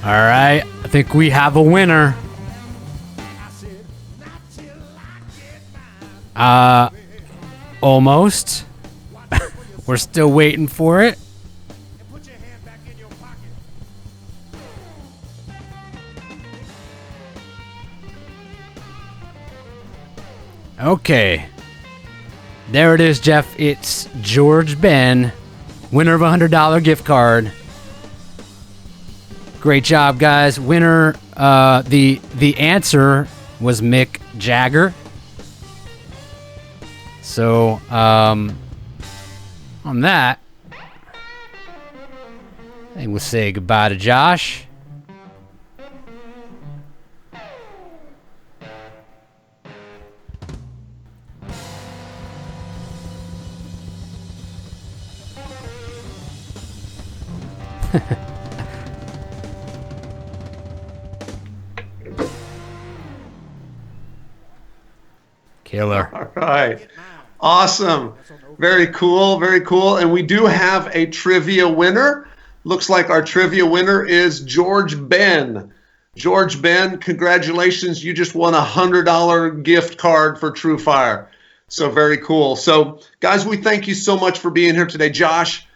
All right, I think we have a winner. Almost. We're still waiting for it. Okay. There it is, Jeff. It's George Ben, winner of a $100 gift card. Great job, guys. Winner, the answer was Mick Jagger. So, on that, I think we'll say goodbye to Josh. Killer. All right. Awesome. Very cool. Very cool. And we do have a trivia winner. Looks like our trivia winner is George Ben. George Ben, congratulations. You just won a $100 gift card for TrueFire. So very cool. So, guys, we thank you so much for being here today. Josh,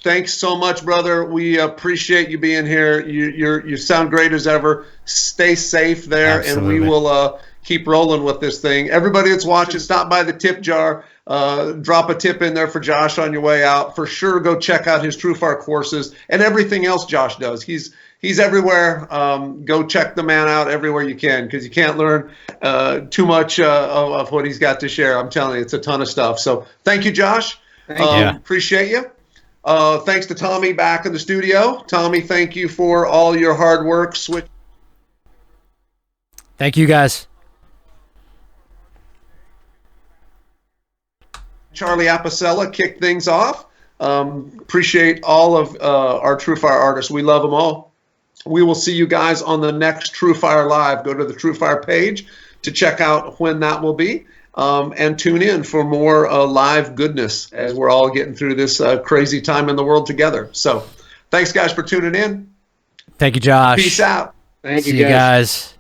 thanks so much, brother. We appreciate you being here. You sound great as ever. Stay safe there, Absolutely. and we will keep rolling with this thing. Everybody that's watching, stop by the tip jar. Drop a tip in there for Josh on your way out. For sure, go check out his TrueFire courses and everything else Josh does. He's everywhere. Go check the man out everywhere you can, because you can't learn too much of what he's got to share. I'm telling you, it's a ton of stuff. So thank you, Josh. Appreciate you. Thanks to Tommy back in the studio. Tommy, thank you for all your hard work. Thank you, guys. Charlie Apicella kicked things off. Appreciate all of our TrueFire artists. We love them all. We will see you guys on the next TrueFire Live. Go to the TrueFire page to check out when that will be, and tune in for more live goodness as we're all getting through this crazy time in the world together. So thanks, guys, for tuning in. Thank you, Josh. Peace out. Thank you, See you guys.